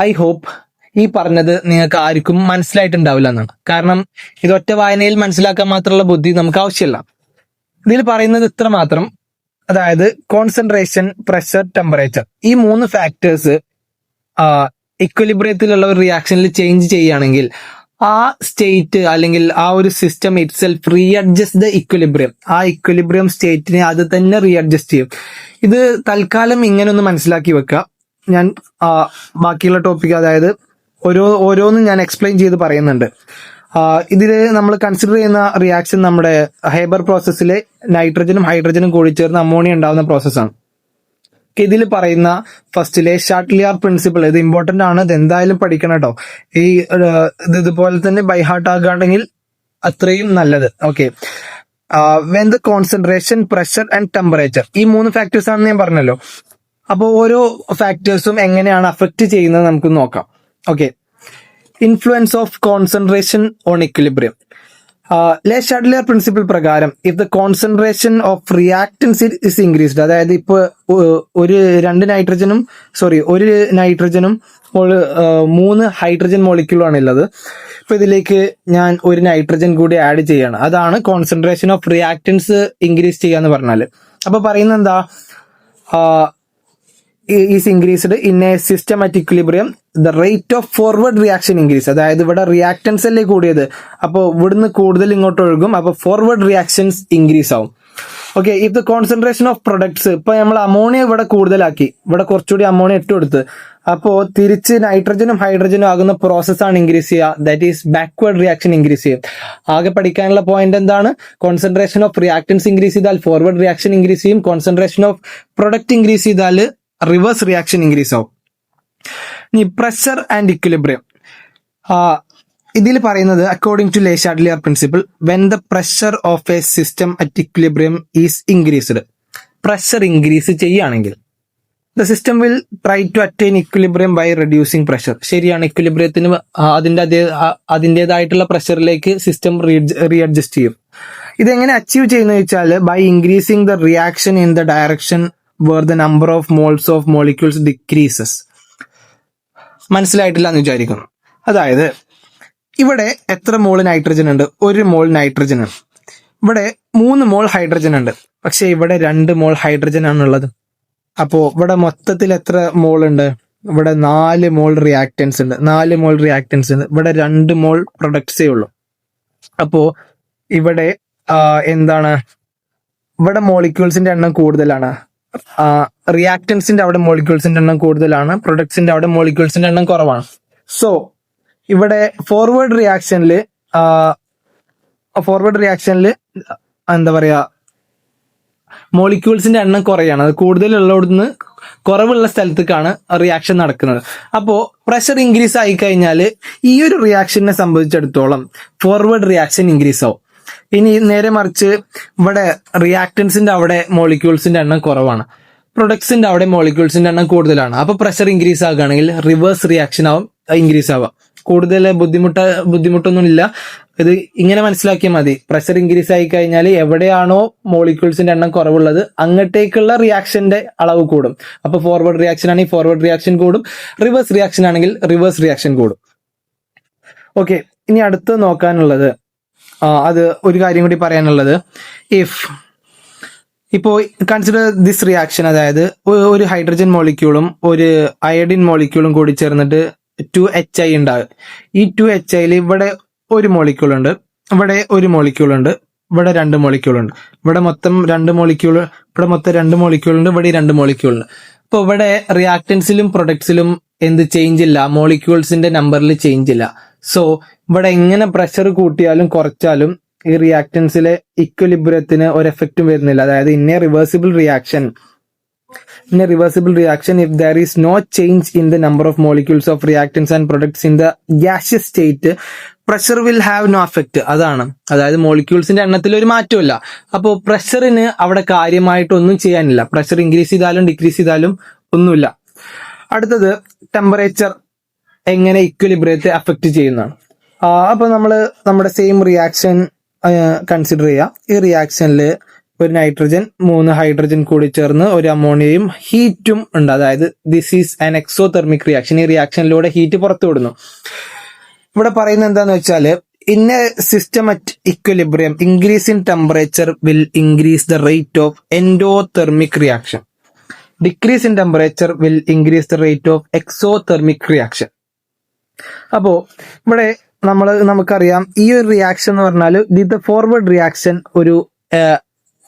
I hope ഈ പറഞ്ഞത് നിങ്ങൾക്ക് ആർക്കും മനസ്സിലായിട്ടുണ്ടാവില്ല എന്നാണ്. കാരണം ഇതൊറ്റ വായനയിൽ മനസ്സിലാക്കാൻ മാത്രമുള്ള ബുദ്ധി നമുക്ക് ആവശ്യമില്ല. ഇതിൽ പറയുന്നത് ഇത്ര മാത്രം, അതായത് കോൺസെൻട്രേഷൻ, പ്രഷർ, ടെമ്പറേച്ചർ, ഈ 3 ഫാക്ടേഴ്സ് ഇക്വലിബ്രിയത്തിലുള്ള ഒരു റിയാക്ഷനിൽ ചേഞ്ച് ചെയ്യുകയാണെങ്കിൽ ആ സ്റ്റേറ്റ് അല്ലെങ്കിൽ ആ ഒരു system itself readjust the equilibrium. ആ ഇക്വലിബ്രിയം സ്റ്റേറ്റിനെ അത് തന്നെ റീഅഡ്ജസ്റ്റ് ചെയ്യും. ഇത് തൽക്കാലം ഇങ്ങനെ ഒന്ന് മനസ്സിലാക്കി വെക്കുക. ഞാൻ ബാക്കിയുള്ള ടോപ്പിക്, അതായത് ഓരോന്നും ഞാൻ എക്സ്പ്ലെയിൻ ചെയ്ത് പറയുന്നുണ്ട്. ഇതിൽ നമ്മൾ കൺസിഡർ ചെയ്യുന്ന റിയാക്ഷൻ നമ്മുടെ ഹേബർ പ്രോസസ്സിലെ നൈട്രജനും ഹൈഡ്രജനും കൂടി ചേർന്ന് അമോണിയ ഉണ്ടാകുന്ന പ്രോസസ്സാണ്. ഇതിൽ പറയുന്ന ഫസ്റ്റിലെ ഷാർട്ട്ലിയർ പ്രിൻസിപ്പിൾ, ഇത് ഇമ്പോർട്ടന്റ് ആണ്, ഇത് എന്തായാലും പഠിക്കണം കേട്ടോ. ഇതുപോലെ തന്നെ ബൈ ഹാർട്ട് ആകുകയാണെങ്കിൽ അത്രയും നല്ലത്. Okay, when the concentration, pressure and temperature, ഈ 3 ഫാക്ടേഴ്സ് ആണെന്ന് ഞാൻ പറഞ്ഞല്ലോ. അപ്പോൾ ഓരോ ഫാക്ടേഴ്സും എങ്ങനെയാണ് അഫക്റ്റ് ചെയ്യുന്നത് നമുക്ക് നോക്കാം. Okay, influence of concentration on equilibrium. Le Chatelier principle പ്രകാരം if the concentration of reactants is increased, അതായത് ഇപ്പൊ ഒരു നൈട്രജനും 3 ഹൈഡ്രജൻ മോളിക്യൂളാണ് ഉള്ളത്. ഇപ്പൊ ഇതിലേക്ക് ഞാൻ ഒരു നൈട്രജൻ കൂടി ആഡ് ചെയ്യാണ്. അതാണ് കോൺസെൻട്രേഷൻ ഓഫ് റിയാക്ടൻസ് ഇൻക്രീസ് ചെയ്യാന്ന് പറഞ്ഞാല്. അപ്പൊ പറയുന്നത് എന്താ, is increased in A system at equilibrium the rate of forward reaction increase. അതായത് ഇവിടെ റിയാക്ടൻസ് അല്ലേ കൂടിയത്, അപ്പോൾ ഇവിടുന്ന് കൂടുതൽ ഇങ്ങോട്ട് ഒഴുകും, അപ്പൊ ഫോർവേഡ് റിയാക്ഷൻസ് ഇൻക്രീസ് ആവും. Okay, if the concentration of products, ഇപ്പൊ നമ്മൾ അമോണിയ ഇവിടെ കൂടുതലാക്കി, ഇവിടെ കുറച്ചുകൂടി അമോണിയ ഇട്ട് കൊടുത്ത്, അപ്പോ തിരിച്ച് നൈട്രജനും ഹൈഡ്രജനും ആകുന്ന പ്രോസസ്സാണ് ഇൻക്രീസ് ചെയ്യുക, that is backward reaction increase ചെയ്യും. ആകെ പഠിക്കാനുള്ള പോയിന്റ് എന്താണ്, കോൺസെൻട്രേഷൻ ഓഫ് റിയാക്ടൻസ് ഇൻക്രീസ് ചെയ്താൽ ഫോർവേഡ് റിയാക്ഷൻ ഇൻക്രീസ് ചെയ്യും, കോൺസെൻട്രേഷൻ ഓഫ് പ്രൊഡക്റ്റ് ഇൻക്രീസ് ചെയ്താൽ റിവേഴ്സ് റിയാക്ഷൻ ഇൻക്രീസ് ആവും. ഇനി പ്രഷർ ആൻഡ് ഇക്വിലിബ്രിയം, ഇതിൽ പറയുന്നത് according to Le Chatelier principle, when the pressure of a system at equilibrium is increased, pressure increase ചെയ്യുകയാണെങ്കിൽ the system will try to attain equilibrium by reducing pressure. ശരിയാണ്, ഇക്വിലിബ്രിയത്തിന് അതിൻ്റെതായിട്ടുള്ള പ്രഷറിലേക്ക് system റീഅഡ്ജസ്റ്റ് ചെയ്യും. ഇതെങ്ങനെ achieve ചെയ്യുന്നത് വെച്ചാൽ by increasing the reaction in the direction where the number of moles of molecules decreases. മനസ്സിലായിട്ടില്ല എന്ന് വിചാരിക്കുന്നു. അതായത് ഇവിടെ എത്ര മോൾ നൈട്രജൻ ഉണ്ട്, 1 മോൾ നൈട്രജൻ ഉണ്ട്. ഇവിടെ 3 മോൾ ഹൈഡ്രജൻ ഉണ്ട്, പക്ഷെ ഇവിടെ 2 മോൾ ഹൈഡ്രജൻ ആണുള്ളത്. അപ്പോ ഇവിടെ മൊത്തത്തിൽ എത്ര മോൾ ഉണ്ട്, ഇവിടെ 4 മോൾ റിയാക്ടൻസ് ഉണ്ട്. 4 മോൾ റിയാക്ടൻസ് ഉണ്ട്, ഇവിടെ 2 മോൾ പ്രൊഡക്ട്സേ ഉള്ളൂ. അപ്പോ ഇവിടെ എന്താണ്, ഇവിടെ മോളിക്യൂൾസിന്റെ എണ്ണം കൂടുതലാണ്, റിയാക്ടൻസിന്റെ അവിടെ മോളിക്യൂൾസിന്റെ എണ്ണം കൂടുതലാണ്, പ്രൊഡക്ട്സിന്റെ അവിടെ മോളിക്യൂൾസിന്റെ എണ്ണം കുറവാണ്. സോ ഇവിടെ ഫോർവേഡ് റിയാക്ഷനിൽ എന്താ പറയാ, മോളിക്യൂൾസിന്റെ എണ്ണം കുറയാണ്, അത് കൂടുതലുള്ളവിടുന്ന് കുറവുള്ള സ്ഥലത്തേക്കാണ് റിയാക്ഷൻ നടക്കുന്നത്. അപ്പോ പ്രഷർ ഇൻക്രീസ് ആയി കഴിഞ്ഞാൽ ഈ ഒരു റിയാക്ഷനെ സംബന്ധിച്ചിടത്തോളം ഫോർവേഡ് റിയാക്ഷൻ ഇൻക്രീസ് ആവും. ഇനി നേരെ മറിച്ച് ഇവിടെ റിയാക്ടൻസിന്റെ അവിടെ മോളിക്യൂൾസിന്റെ എണ്ണം കുറവാണ്, പ്രൊഡക്ട്സിന്റെ അവിടെ മോളിക്യൂൾസിന്റെ എണ്ണം കൂടുതലാണ്. അപ്പൊ പ്രഷർ ഇൻക്രീസ് ആകുകയാണെങ്കിൽ റിവേഴ്സ് റിയാക്ഷൻ ആവും ഇൻക്രീസ് ആവുക. കൂടുതൽ ബുദ്ധിമുട്ടൊന്നുമില്ല, ഇത് ഇങ്ങനെ മനസ്സിലാക്കിയാൽ മതി. പ്രഷർ ഇൻക്രീസ് ആയി കഴിഞ്ഞാൽ എവിടെയാണോ മോളിക്യൂൾസിന്റെ എണ്ണം കുറവുള്ളത് അങ്ങോട്ടേക്കുള്ള റിയാക്ഷന്റെ അളവ് കൂടും. അപ്പൊ ഫോർവേഡ് റിയാക്ഷൻ ആണെങ്കിൽ ഫോർവേഡ് റിയാക്ഷൻ കൂടും, റിവേഴ്സ് റിയാക്ഷൻ ആണെങ്കിൽ റിവേഴ്സ് റിയാക്ഷൻ കൂടും. ഓക്കെ, ഇനി അടുത്ത് നോക്കാനുള്ളത്, അത് ഒരു കാര്യം കൂടി പറയാനുള്ളത്, ഇപ്പോ കൺസിഡർ ദിസ് റിയാക്ഷൻ, അതായത് ഒരു ഹൈഡ്രജൻ മോളിക്യൂളും ഒരു അയഡിൻ മോളിക്യൂളും കൂടി ചേർന്നിട്ട് 2HI ഉണ്ടാകും. ഈ 2HIയിൽ ഇവിടെ 1 മോളിക്യൂൾ ഉണ്ട്, ഇവിടെ 1 മോളിക്യൂൾ ഉണ്ട്, ഇവിടെ 2 മോളിക്യൂൾ ഉണ്ട്, ഇവിടെ മൊത്തം 2 മോളിക്യൂൾ, ഇവിടെ മൊത്തം 2 മോളിക്യൂൾ ഉണ്ട്, ഇവിടെ 2 മോളിക്യൂൾ ഉണ്ട്. അപ്പൊ ഇവിടെ റിയാക്ടൻസിലും പ്രൊഡക്ട്സിലും എന്ത് ചേഞ്ച് ഇല്ല, മോളിക്യൂൾസിന്റെ നമ്പറിൽ ചേഞ്ച് ഇല്ല. സോ ഇവിടെ എങ്ങനെ പ്രഷർ കൂട്ടിയാലും കുറച്ചാലും ഈ റിയാക്ടൻസിലെ ഇക്വിലിബ്രിയത്തിന് ഒരു എഫക്റ്റും വരുന്നില്ല. അതായത് in a reversible reaction if there is no change in the number of molecules of reactants and products in the gaseous state, pressure will have no effect. അതായത് മോളിക്യൂൾസിന്റെ എണ്ണത്തിൽ ഒരു മാറ്റമില്ല. അപ്പോൾ പ്രഷറിന് അവിടെ കാര്യമായിട്ടൊന്നും ചെയ്യാനില്ല. പ്രഷർ ഇൻക്രീസ് ചെയ്താലും ഡിക്രീസ് ചെയ്താലും ഒന്നുമില്ല. അടുത്തത് ടെമ്പറേച്ചർ എങ്ങനെ ഇക്വിലിബ്രിയത്തെ അഫക്റ്റ് ചെയ്യുന്നതാണ്. അപ്പൊ നമ്മുടെ സെയിം റിയാക്ഷൻ കൺസിഡർ ചെയ്യാം. ഈ റിയാക്ഷനിൽ ഒരു നൈട്രജൻ 3 ഹൈഡ്രജൻ കൂടി ചേർന്ന് ഒരു അമോണിയയും ഹീറ്റും ഉണ്ട്. അതായത് this is an exothermic reaction. ഈ റിയാക്ഷനിലൂടെ ഹീറ്റ് പുറത്തു വിടുന്നു. ഇവിടെ പറയുന്നത് എന്താന്ന് വെച്ചാല്, in A system at equilibrium increase in temperature will increase the rate of endothermic reaction, decrease in temperature will increase the rate of exothermic reaction. അപ്പോ ഇവിടെ നമുക്കറിയാം ഈ ഒരു റിയാക്ഷൻ എന്ന് പറഞ്ഞാൽ ദ ഫോർവേഡ് റിയാക്ഷൻ ഒരു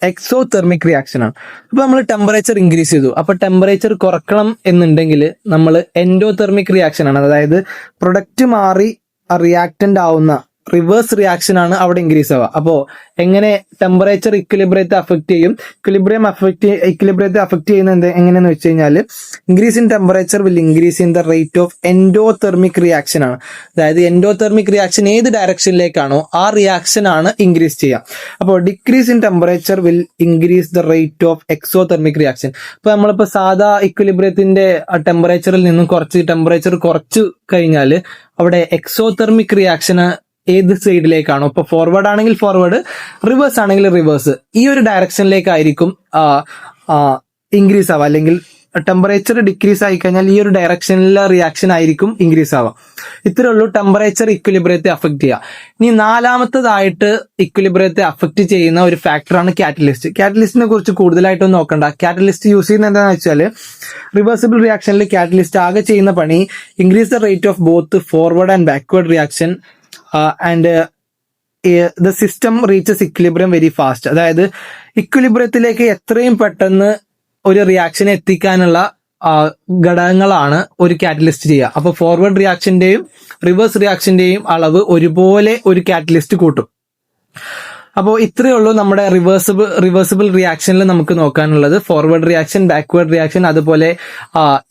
എക്സോതെർമിക് റിയാക്ഷൻ ആണ്. അപ്പൊ നമ്മൾ ടെമ്പറേച്ചർ ഇൻക്രീസ് ചെയ്തു, അപ്പൊ ടെമ്പറേച്ചർ കുറക്കണം എന്നുണ്ടെങ്കിൽ നമ്മൾ എൻഡോതെർമിക് റിയാക്ഷൻ ആണ്, അതായത് പ്രൊഡക്റ്റ് മാറി റിയാക്ടന്റ് ആവുന്ന റിവേഴ്സ് റിയാക്ഷൻ ആണ് അവിടെ ഇൻക്രീസ് ആവുക. അപ്പോ എങ്ങനെ ടെമ്പറേച്ചർ ഇക്വിലിബ്രിയത്തെ അഫക്ട് ചെയ്യും, ഇക്വിലിബ്രിയത്തെ അഫക്ട് ചെയ്യുന്നത് എങ്ങനെയെന്ന് വെച്ച് കഴിഞ്ഞാൽ increase in temperature will increase in the rate of endothermic reaction ആണ്. അതായത് എൻഡോതെർമിക് റിയാക്ഷൻ ഏത് ഡയറക്ഷനിലേക്കാണോ ആ റിയാക്ഷൻ ആണ് ഇൻക്രീസ് ചെയ്യുക. അപ്പോൾ decrease in temperature will increase the rate of exothermic reaction. ഇപ്പൊ നമ്മളിപ്പോ സാധാ ഇക്വിലിബ്രിയത്തിന്റെ ടെമ്പറേച്ചറിൽ നിന്നും ടെമ്പറേച്ചർ കുറച്ച് കഴിഞ്ഞാൽ അവിടെ എക്സോതെർമിക് റിയാക്ഷന് ഏത് സൈഡിലേക്കാണോ, ഇപ്പൊ ഫോർവേഡ് ആണെങ്കിൽ ഫോർവേഡ്, റിവേഴ്സ് ആണെങ്കിൽ റിവേഴ്സ്, ഈ ഒരു ഡയറക്ഷനിലേക്കായിരിക്കും ഇൻക്രീസ് ആവുക അല്ലെങ്കിൽ ടെമ്പറേച്ചർ ഡിക്രീസ് ആയി കഴിഞ്ഞാൽ ഈ ഒരു ഡയറക്ഷനിലെ റിയാക്ഷൻ ആയിരിക്കും ഇൻക്രീസ് ആവുക. ഇത്രേ ഉള്ളൂ ടെമ്പറേച്ചർ ഇക്വിലിബ്രിയത്തെ അഫക്ട് ചെയ്യുക. ഇനി നാലാമത്തതായിട്ട് ഇക്വിലിബ്രിയത്തെ അഫക്ട് ചെയ്യുന്ന ഒരു ഫാക്ടറാണ് കാറ്റലിസ്റ്റ്. കാറ്റലിസ്റ്റിനെ കുറിച്ച് കൂടുതലായിട്ടൊന്നും നോക്കണ്ട. കാറ്റലിസ്റ്റ് യൂസ് ചെയ്യുന്നത് എന്താണെന്ന് വെച്ചാൽ റിവേഴ്സിബിൾ റിയാക്ഷനിൽ കാറ്റലിസ്റ്റ് ആകെ ചെയ്യുന്ന പണി increase the rate of both forward and backward reaction and the system reaches equilibrium very fast. അതായത് ഇക്വിലിബ്രിയത്തിലേക്ക് എത്രയും പെട്ടെന്ന് ഒരു റിയാക്ഷനെ എത്തിക്കാനുള്ള ഘടകങ്ങളാണ് ഒരു കാറ്റലിസ്റ്റ് ചെയ്യുക. അപ്പൊ ഫോർവേഡ് റിയാക്ഷന്റെയും റിവേഴ്സ് റിയാക്ഷന്റെയും അളവ് ഒരുപോലെ ഒരു കാറ്റലിസ്റ്റ് കൂട്ടും. അപ്പോൾ ഇത്രയേ ഉള്ളൂ നമ്മുടെ റിവേഴ്സിബിൾ റിയാക്ഷനിൽ നമുക്ക് നോക്കാനുള്ളത്. ഫോർവേഡ് റിയാക്ഷൻ, ബാക്ക്വേർഡ് റിയാക്ഷൻ, അതുപോലെ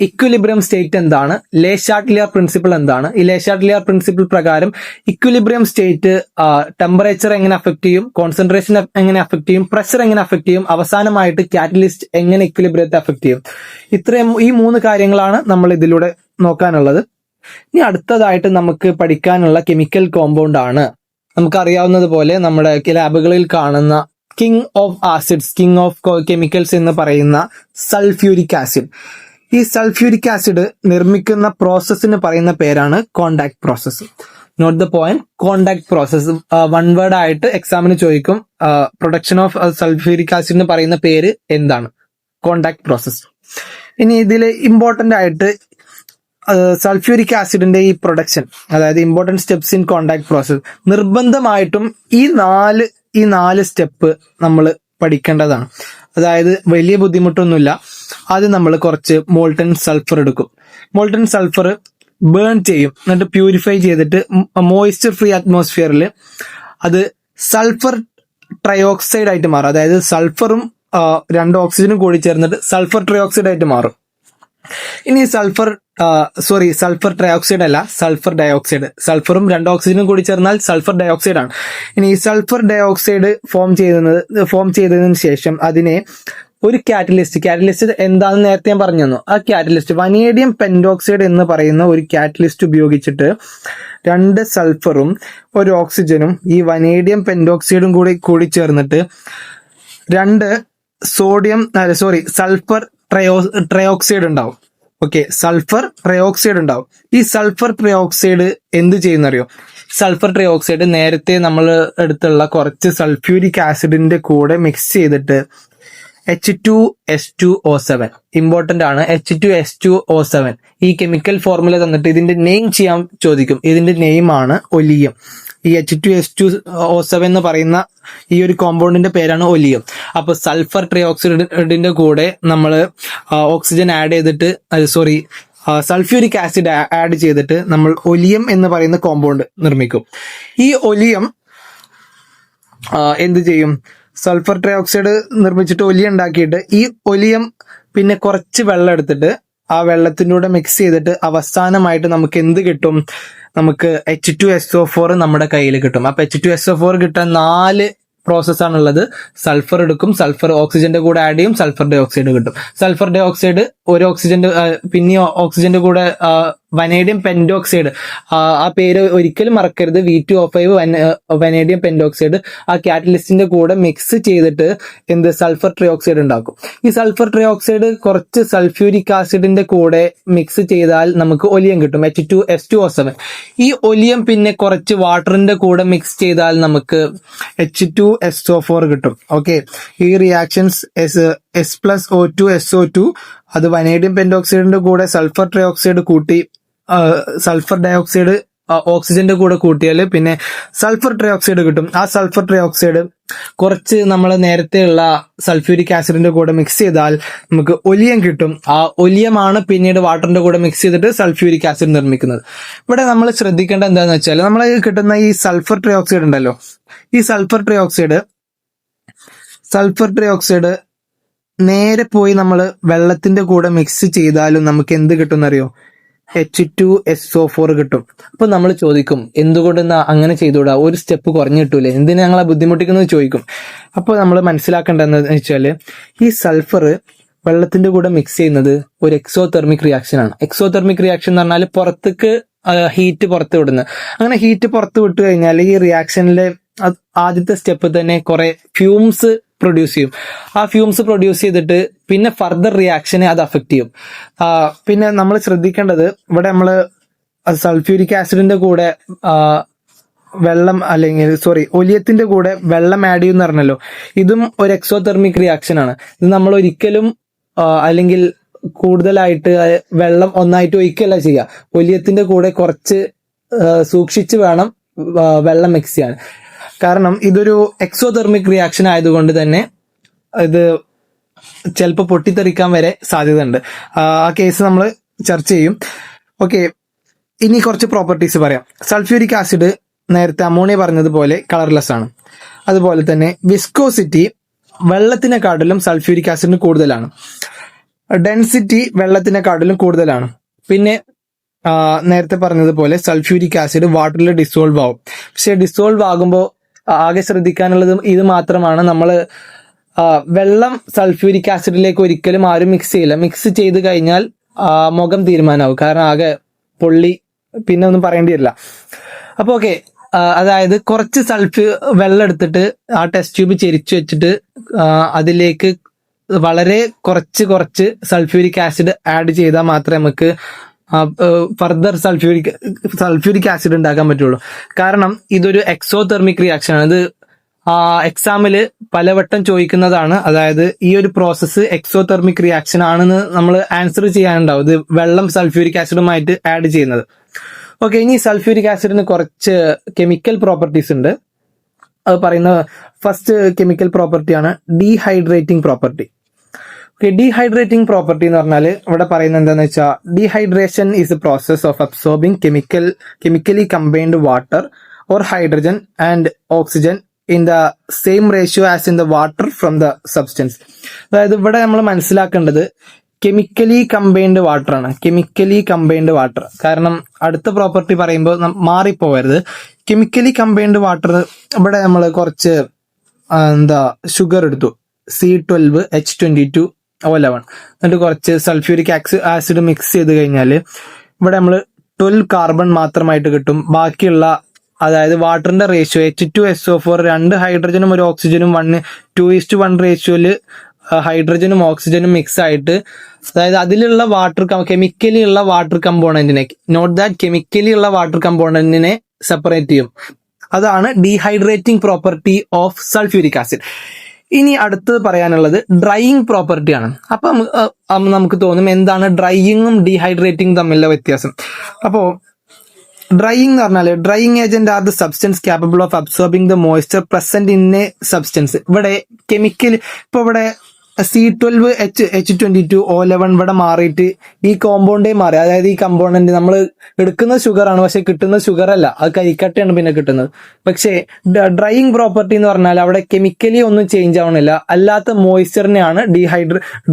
ഇക്വിലിബ്രിയം സ്റ്റേറ്റ് എന്താണ്, ലേ ഷാർട്ട്ലിയർ പ്രിൻസിപ്പിൾ എന്താണ്. ഈ ലേ ഷാർട്ട്ലിയർ പ്രിൻസിപ്പിൾ പ്രകാരം ഇക്വിലിബ്രിയം സ്റ്റേറ്റ് ടെമ്പറേച്ചർ എങ്ങനെ അഫക്ട് ചെയ്യും, കോൺസെൻട്രേഷൻ എങ്ങനെ അഫക്ട് ചെയ്യും, പ്രഷർ എങ്ങനെ അഫക്ട് ചെയ്യും, അവസാനമായിട്ട് കാറ്റലിസ്റ്റ് എങ്ങനെ ഇക്വിലിബ്രിയത്തെ അഫക്ട് ചെയ്യും. ഈ 3 കാര്യങ്ങളാണ് നമ്മൾ ഇതിലൂടെ നോക്കാനുള്ളത്. ഇനി അടുത്തതായിട്ട് നമുക്ക് പഠിക്കാനുള്ള കെമിക്കൽ കോമ്പൗണ്ട് ആണ് നമുക്കറിയാവുന്നത് പോലെ നമ്മുടെ ലാബുകളിൽ കാണുന്ന king of acids, king of chemicals എന്ന് പറയുന്ന സൾഫ്യൂരിക് ആസിഡ്. ഈ സൾഫ്യൂരിക് ആസിഡ് നിർമ്മിക്കുന്ന പ്രോസസ്സിന് പറയുന്ന പേരാണ് contact process. Note the point, contact process. One word ആയിട്ട് എക്സാമിന് ചോദിക്കും, പ്രൊഡക്ഷൻ ഓഫ് സൾഫ്യൂരിക് ആസിഡിന് പറയുന്ന പേര് എന്താണ്? Contact process. ഇനി ഇതിൽ ഇമ്പോർട്ടന്റ് ആയിട്ട് സൾഫ്യൂരിക് ആസിഡിന്റെ ഈ പ്രൊഡക്ഷൻ, അതായത് important steps in contact process, നിർബന്ധമായിട്ടും ഈ നാല് സ്റ്റെപ്പ് നമ്മൾ പഠിക്കേണ്ടതാണ്. അതായത് വലിയ ബുദ്ധിമുട്ടൊന്നുമില്ല. ആദ്യം നമ്മൾ കുറച്ച് മോൾട്ടൺ സൾഫർ എടുക്കും. മോൾട്ടൺ സൾഫർ ബേൺ ചെയ്യും, എന്നിട്ട് പ്യൂരിഫൈ ചെയ്തിട്ട് മോയ്സ്ചർ ഫ്രീ അറ്റ്മോസ്ഫിയറിൽ അത് സൾഫർ ട്രയോക്സൈഡ് ആയിട്ട് മാറും. അതായത് സൾഫറും 2 ഓക്സിജനും കൂടി ചേർന്നിട്ട് സൾഫർ ട്രയോക്സൈഡ് ആയിട്ട് മാറും. ഇനി സൾഫർ ട്രയോക്സൈഡ് അല്ല, സൾഫർ ഡയോക്സൈഡ്. സൾഫറും 2 ഓക്സിജനും കൂടി ചേർന്നാൽ സൾഫർ ഡയോക്സൈഡ് ആണ്. ഇനി ഈ സൾഫർ ഡയോക്സൈഡ് ഫോം ചെയ്തതിനു ശേഷം അതിനെ ഒരു കാറ്റലിസ്റ്റ് എന്താണെന്ന് നേരത്തെ ഞാൻ പറഞ്ഞു തന്നു. ആ കാറ്റലിസ്റ്റ് വനേഡിയം പെന്റോക്സൈഡ് എന്ന് പറയുന്ന ഒരു കാറ്റലിസ്റ്റ് ഉപയോഗിച്ചിട്ട് 2 സൾഫറും 1 ഓക്സിജനും ഈ വനേഡിയം പെന്റോക്സൈഡും കൂടി ചേർന്നിട്ട് സൾഫർ ട്രയോക്സൈഡ് ഉണ്ടാവും. ഓക്കെ, സൾഫർ ട്രയോക്സൈഡ് ഉണ്ടാവും. ഈ സൾഫർ ട്രയോക്സൈഡ് എന്ത് ചെയ്യുന്നറിയോ? സൾഫർ ട്രയോക്സൈഡ് നേരത്തെ നമ്മൾ എടുത്തുള്ള കുറച്ച് സൾഫ്യൂരിക് ആസിഡിന്റെ കൂടെ മിക്സ് ചെയ്തിട്ട് H2S2O7, ഇമ്പോർട്ടന്റ് ആണ്, H2S2O7. ഈ കെമിക്കൽ ഫോർമുല തന്നിട്ട് ഇതിന്റെ നെയിം ചെയ്യാൻ ചോദിക്കും. ഇതിന്റെ നെയിം ആണ് ഒലിയം. ഈ H2S2O7 എന്ന് പറയുന്ന ഈ ഒരു കോമ്പൗണ്ടിന്റെ പേരാണ് ഒലിയം. അപ്പൊ സൾഫർ ട്രയോക്സൈഡിന്റെ കൂടെ നമ്മൾ ഓക്സിജൻ ആഡ് ചെയ്തിട്ട് സൾഫ്യൂരിക് ആസിഡ് ആഡ് ചെയ്തിട്ട് നമ്മൾ ഒലിയം എന്ന് പറയുന്ന കോമ്പൗണ്ട് നിർമ്മിക്കും. ഈ ഒലിയം എന്ത് ചെയ്യും? സൾഫർ ട്രയോക്സൈഡ് നിർമ്മിച്ചിട്ട് ഒലിയം ഉണ്ടാക്കിയിട്ട് ഈ ഒലിയം പിന്നെ കുറച്ച് വെള്ളം എടുത്തിട്ട് ആ വെള്ളത്തിൻ്റെ കൂടെ മിക്സ് ചെയ്തിട്ട് അവസാനമായിട്ട് നമുക്ക് എന്ത് കിട്ടും? നമുക്ക് H2SO4 നമ്മുടെ കയ്യിൽ കിട്ടും. അപ്പൊ H2SO4 കിട്ടാൻ 4 പ്രോസസ്സാണുള്ളത്. സൾഫർ എടുക്കും, സൾഫർ ഓക്സിജന്റെ കൂടെ ആഡ് ചെയ്യും, സൾഫർ ഡൈ ഓക്സൈഡ് കിട്ടും. സൾഫർ ഡൈ ഓക്സൈഡ് ഒരു ഓക്സിജന്റെ പിന്നെ ഓക്സിജന്റെ കൂടെ വനേഡിയം പെന്റോക്സൈഡ്, ആ പേര് ഒരിക്കലും മറക്കരുത്, V2O5 വനേഡിയം പെന്റോക്സൈഡ് ആ കാറ്റലിസ്റ്റിന്റെ കൂടെ മിക്സ് ചെയ്തിട്ട് സൾഫർ ട്രയോക്സൈഡ് ഉണ്ടാക്കും. ഈ സൾഫർ ട്രയോക്സൈഡ് കുറച്ച് സൾഫ്യൂരിക് ആസിഡിന്റെ കൂടെ മിക്സ് ചെയ്താൽ നമുക്ക് ഒലിയം കിട്ടും, H2S2O7. ഈ ഒലിയം പിന്നെ കുറച്ച് വാട്ടറിന്റെ കൂടെ മിക്സ് ചെയ്താൽ നമുക്ക് H2SO4 കിട്ടും. ഓക്കെ, ഈ റിയാക്ഷൻസ് S+O2SO2 അത് വനേഡിയം പെന്റോക്സൈഡിന്റെ കൂടെ സൾഫർ ട്രയോക്സൈഡ് കൂട്ടി സൾഫർ ഡയോക്സൈഡ് ഓക്സിജന്റെ കൂടെ കൂട്ടിയാൽ പിന്നെ സൾഫർ ട്രയോക്സൈഡ് കിട്ടും. ആ സൾഫർ ട്രയോക്സൈഡ് കുറച്ച് നമ്മൾ നേരത്തെയുള്ള സൾഫ്യൂരിക് ആസിഡിന്റെ കൂടെ മിക്സ് ചെയ്താൽ നമുക്ക് ഒലിയം കിട്ടും. ആ ഒലിയമാണ് പിന്നീട് വാട്ടറിന്റെ കൂടെ മിക്സ് ചെയ്തിട്ട് സൾഫ്യൂരിക് ആസിഡ് നിർമ്മിക്കുന്നത്. ഇവിടെ നമ്മൾ ശ്രദ്ധിക്കേണ്ട എന്താണെന്ന് വെച്ചാൽ നമ്മൾ കിട്ടുന്ന ഈ സൾഫർ ട്രയോക്സൈഡ് ഉണ്ടല്ലോ, ഈ സൾഫർ ട്രയോക്സൈഡ് നേരെ പോയി നമ്മൾ വെള്ളത്തിന്റെ കൂടെ മിക്സ് ചെയ്താലും നമുക്ക് എന്ത് കിട്ടുമെന്നറിയോ? H2SO4 കിട്ടും. അപ്പൊ നമ്മൾ ചോദിക്കും, എന്തുകൊണ്ട് അങ്ങനെ ചെയ്തുകൂടാ, ഒരു സ്റ്റെപ്പ് കുറഞ്ഞു കിട്ടൂലേ, എന്തിനാ ഞങ്ങളെ ബുദ്ധിമുട്ടിക്കുന്നത് ചോദിക്കും. അപ്പോൾ നമ്മൾ മനസ്സിലാക്കേണ്ടതെന്ന് വെച്ചാല് ഈ സൾഫർ വെള്ളത്തിന്റെ കൂടെ മിക്സ് ചെയ്യുന്നത് ഒരു എക്സോതെർമിക് റിയാക്ഷൻ ആണ്. എക്സോതെർമിക് റിയാക്ഷൻ എന്ന് പറഞ്ഞാൽ പുറത്തേക്ക് ഹീറ്റ് പുറത്ത് വിടുന്നത്. അങ്ങനെ ഹീറ്റ് പുറത്ത് വിട്ടു കഴിഞ്ഞാൽ ഈ റിയാക്ഷനിലെ ആദ്യത്തെ സ്റ്റെപ്പ് തന്നെ കുറെ ഫ്യൂംസ് പ്രൊഡ്യൂസ് ചെയ്യും. ആ ഫ്യൂംസ് പ്രൊഡ്യൂസ് ചെയ്തിട്ട് പിന്നെ ഫർദർ റിയാക്ഷനെ അത് അഫക്റ്റ് ചെയ്യും. പിന്നെ നമ്മൾ ശ്രദ്ധിക്കേണ്ടത്, ഇവിടെ നമ്മൾ സൾഫ്യൂരിക് ആസിഡിന്റെ കൂടെ വെള്ളം അല്ലെങ്കിൽ ഒലിയത്തിന്റെ കൂടെ വെള്ളം ആഡ് ചെയ്യുമെന്ന് പറഞ്ഞല്ലോ. ഇതും ഒരു എക്സോതെർമിക് റിയാക്ഷൻ ആണ്. ഇത് നമ്മൾ ഒരിക്കലും അല്ലെങ്കിൽ കൂടുതലായിട്ട് വെള്ളം ഒന്നായിട്ട് ഒഴിക്കല്ല ചെയ്യുക. ഒലിയത്തിന്റെ കൂടെ കുറച്ച് സൂക്ഷിച്ച് വേണം വെള്ളം മിക്സ് ചെയ്യാൻ. കാരണം ഇതൊരു എക്സോതെർമിക് റിയാക്ഷൻ ആയതുകൊണ്ട് തന്നെ ഇത് ചിലപ്പോൾ പൊട്ടിത്തെറിക്കാൻ വരെ സാധ്യത ഉണ്ട്. ആ കേസ് നമ്മൾ ചർച്ച ചെയ്യും. ഓക്കെ, ഇനി കുറച്ച് പ്രോപ്പർട്ടീസ് പറയാം. സൾഫ്യൂരിക് ആസിഡ് നേരത്തെ അമോണിയ പറഞ്ഞതുപോലെ കളർലെസ് ആണ്. അതുപോലെ തന്നെ വിസ്കോസിറ്റി വെള്ളത്തിനെക്കാട്ടിലും സൾഫ്യൂരിക് ആസിഡിന് കൂടുതലാണ്. ഡെൻസിറ്റി വെള്ളത്തിനെക്കാട്ടിലും കൂടുതലാണ്. പിന്നെ നേരത്തെ പറഞ്ഞതുപോലെ സൾഫ്യൂരിക് ആസിഡ് വാട്ടറിൽ ഡിസോൾവ് ആവും. പക്ഷെ ഡിസോൾവ് ആകുമ്പോൾ ആകെ ശ്രദ്ധിക്കാനുള്ളത് ഇത് മാത്രമാണ്, നമ്മൾ വെള്ളം സൾഫ്യൂരിക് ആസിഡിലേക്ക് ഒരിക്കലും ആരും മിക്സ് ചെയ്യില്ല. മിക്സ് ചെയ്ത് കഴിഞ്ഞാൽ മുഖം തീരുമാനമാവും. കാരണം ആകെ പൊള്ളി, പിന്നെ ഒന്നും പറയേണ്ടി വരില്ല. അപ്പോൾ ഓക്കെ, അതായത് കുറച്ച് വെള്ളം എടുത്തിട്ട് ആ ടെസ്റ്റ് ട്യൂബ് ചെരിച്ചു വെച്ചിട്ട് അതിലേക്ക് വളരെ കുറച്ച് സൾഫ്യൂരിക് ആസിഡ് ആഡ് ചെയ്താൽ മാത്രമേ നമുക്ക് ഫർദർ സൾഫ്യൂരിക് ആസിഡ് ഉണ്ടാക്കാൻ പറ്റുള്ളൂ. കാരണം ഇതൊരു എക്സോതെർമിക് റിയാക്ഷൻ ആണ്. ഇത് എക്സാമില് പലവട്ടം ചോദിക്കുന്നതാണ്. അതായത് ഈ ഒരു പ്രോസസ്സ് എക്സോതെർമിക് റിയാക്ഷൻ ആണെന്ന് നമ്മൾ ആൻസർ ചെയ്യാനുണ്ടാവും, ഇത് വെള്ളം സൾഫ്യൂരിക് ആസിഡുമായിട്ട് ആഡ് ചെയ്യുന്നത്. ഓക്കെ, ഇനി സൾഫ്യൂരിക് ആസിഡിന് കുറച്ച് കെമിക്കൽ പ്രോപ്പർട്ടീസ് ഉണ്ട്. അത് പറയുന്ന ഫസ്റ്റ് കെമിക്കൽ പ്രോപ്പർട്ടിയാണ് dehydrating property. Okay, dehydrating property എന്ന് പറഞ്ഞാൽ ഇവിടെ പറയുന്നത് എന്താണെന്ന് വെച്ചാൽ, dehydration is A process of absorbing chemically combined water or hydrogen and oxygen in the same ratio as in the water from the substance. അതായത് ഇവിടെ നമ്മൾ മനസ്സിലാക്കേണ്ടത് കെമിക്കലി കമ്പൈൻഡ് വാട്ടർ ആണ്. കെമിക്കലി കമ്പൈൻഡ് വാട്ടർ, കാരണം അടുത്ത പ്രോപ്പർട്ടി പറയുമ്പോൾ മാറിപ്പോവരുത്. Chemically combined water, ഇവിടെ നമ്മൾ കുറച്ച് ഷുഗർ എടുത്തു, C12H22O11, എന്നിട്ട് കുറച്ച് സൾഫ്യൂരിക് ആസിഡ് മിക്സ് ചെയ്ത് കഴിഞ്ഞാൽ ഇവിടെ നമ്മൾ 12 കാർബൺ മാത്രമായിട്ട് കിട്ടും. ബാക്കിയുള്ള, അതായത് വാട്ടറിന്റെ റേഷ്യോ H2SO4, 2 ഹൈഡ്രജനും 1 ഓക്സിജനും 2:1 റേഷ്യോയില് ഹൈഡ്രജനും ഓക്സിജനും മിക്സ് ആയിട്ട്, അതായത് അതിലുള്ള കെമിക്കലി ഉള്ള വാട്ടർ കമ്പോണന്റിനെ, നോട്ട് ദാറ്റ് കെമിക്കലി ഉള്ള വാട്ടർ കമ്പോണന്റിനെ സെപ്പറേറ്റ് ചെയ്യും. അതാണ് dehydrating property of sulphuric acid. ഇനി അടുത്തത് പറയാനുള്ളത് ഡ്രൈയിങ് പ്രോപ്പർട്ടിയാണ്. അപ്പം നമുക്ക് തോന്നും എന്താണ് ഡ്രൈയിങ്ങും ഡീഹൈഡ്രേറ്റിംഗും തമ്മിലുള്ള വ്യത്യാസം. അപ്പോൾ ഡ്രൈയിങ് എന്ന് പറഞ്ഞാൽ, drying agent are the substance capable of absorbing the moisture present in A substance. ഇവിടെ കെമിക്കൽ, ഇപ്പൊ ഇവിടെ C12H22O11 ഇവിടെ മാറിയിട്ട് ഈ കോമ്പൗണ്ടേ മാറി. അതായത് ഈ കമ്പോണന്റ് നമ്മൾ എടുക്കുന്ന ഷുഗർ ആണ്, പക്ഷെ കിട്ടുന്ന ഷുഗർ അല്ല, അത് കരിക്കട്ടയാണ് പിന്നെ കിട്ടുന്നത്. പക്ഷേ ഡ്രൈയിങ് പ്രോപ്പർട്ടി എന്ന് പറഞ്ഞാൽ അവിടെ കെമിക്കലി ഒന്നും ചേഞ്ച് ആവണില്ല, അല്ലാത്ത മോയ്സ്ചറിനെയാണ്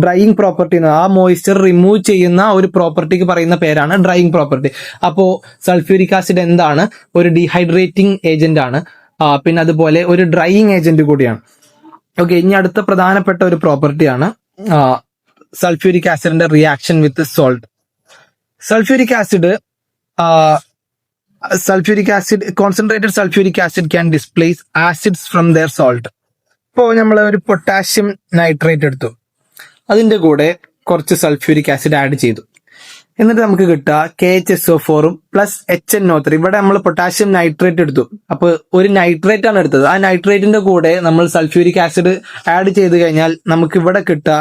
ഡ്രൈയിങ് പ്രോപ്പർട്ടി എന്ന്. ആ മോയ്സ്ചർ റിമൂവ് ചെയ്യുന്ന ഒരു പ്രോപ്പർട്ടിക്ക് പറയുന്ന പേരാണ് ഡ്രൈയിങ് പ്രോപ്പർട്ടി. അപ്പോ സൾഫ്യൂരിക് ആസിഡ് എന്താണ്? ഒരു ഡീഹൈഡ്രേറ്റിംഗ് ഏജന്റ് ആണ്, പിന്നെ അതുപോലെ ഒരു ഡ്രൈയിങ് ഏജന്റ് കൂടിയാണ്. ഓക്കെ, ഇനി അടുത്ത പ്രധാനപ്പെട്ട ഒരു പ്രോപ്പർട്ടിയാണ് സൾഫ്യൂരിക് ആസിഡിന്റെ reaction with salt. Sulphuric acid concentrated sulphuric acid can displace acids from their salt. ഇപ്പോൾ നമ്മൾ ഒരു പൊട്ടാഷ്യം നൈട്രേറ്റ് എടുത്തു, അതിന്റെ കുറച്ച് സൾഫ്യൂരിക് ആസിഡ് ആഡ് ചെയ്തു, എന്നിട്ട് നമുക്ക് കിട്ടുക KHSO4 പ്ലസ് HNO3. ഇവിടെ നമ്മൾ പൊട്ടാഷ്യം നൈട്രേറ്റ് എടുത്തു, അപ്പൊ ഒരു നൈട്രേറ്റ് ആണ് എടുത്തത്. ആ നൈട്രേറ്റിന്റെ കൂടെ നമ്മൾ സൾഫ്യൂരിക് ആസിഡ് ആഡ് ചെയ്ത് കഴിഞ്ഞാൽ നമുക്ക് ഇവിടെ കിട്ടുക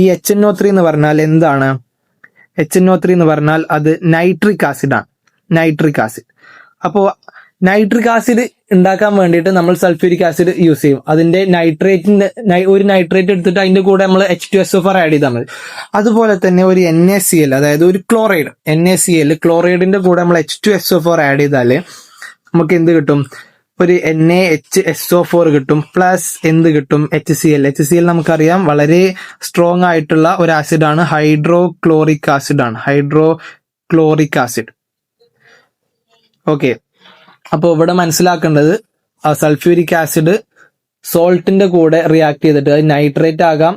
ഈ HNO3 എന്ന് പറഞ്ഞാൽ എന്താണ്? HNO3 എന്ന് പറഞ്ഞാൽ അത് നൈട്രിക് ആസിഡ് ആണ്. Nitric acid. അപ്പോൾ നൈട്രിക് ആസിഡ് ഉണ്ടാക്കാൻ വേണ്ടിയിട്ട് നമ്മൾ സൾഫ്യൂരിക് ആസിഡ് യൂസ് ചെയ്യും. അതിന്റെ ഒരു നൈട്രേറ്റ് എടുത്തിട്ട് അതിന്റെ കൂടെ നമ്മൾ H2SO4 ആഡ് ചെയ്താൽ മതി. അതുപോലെ തന്നെ ഒരു NaCl, അതായത് ഒരു ക്ലോറൈഡ്, NaCl ക്ലോറൈഡിന്റെ കൂടെ നമ്മൾ H2SO4 ആഡ് ചെയ്താൽ നമുക്ക് എന്ത് കിട്ടും? ഒരു NaHSO4 കിട്ടും, പ്ലസ് എന്ത് കിട്ടും? HCl. HCl നമുക്കറിയാം വളരെ സ്ട്രോങ് ആയിട്ടുള്ള ഒരു ആസിഡാണ്, ഹൈഡ്രോക്ലോറിക് ആസിഡ് ആണ്. Hydrochloric acid. ഓക്കെ, അപ്പോൾ ഇവിടെ മനസ്സിലാക്കേണ്ടത് സൾഫ്യൂരിക് ആസിഡ് സോൾട്ടിന്റെ കൂടെ റിയാക്ട് ചെയ്തിട്ട്, അത് നൈട്രേറ്റ് ആകാം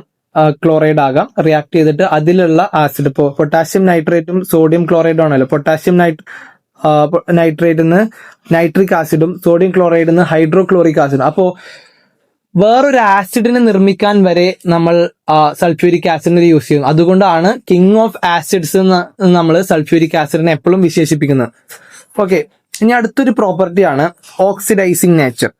ക്ലോറൈഡ് ആകാം, റിയാക്ട് ചെയ്തിട്ട് അതിലുള്ള ആസിഡ്, ഇപ്പോൾ പൊട്ടാഷ്യം നൈട്രേറ്റും സോഡിയം ക്ലോറൈഡും ആണല്ലോ. പൊട്ടാഷ്യം നൈട്രേറ്റിൽ നിന്ന് നൈട്രിക് ആസിഡും സോഡിയം ക്ലോറൈഡിൽ നിന്ന് ഹൈഡ്രോക്ലോറിക് ആസിഡും. അപ്പോൾ വേറൊരു ആസിഡിനെ നിർമ്മിക്കാൻ വരെ നമ്മൾ സൾഫ്യൂരിക് ആസിഡിനെ യൂസ് ചെയ്യും. അതുകൊണ്ടാണ് കിങ് ഓഫ് ആസിഡ്സ് എന്ന് നമ്മൾ സൾഫ്യൂരിക് ആസിഡിനെ എപ്പോഴും വിശേഷിപ്പിക്കുന്നത്. ഓക്കെ, ഇനി അടുത്തൊരു പ്രോപ്പർട്ടിയാണ് ഓക്സിഡൈസിങ് നേച്ചർ.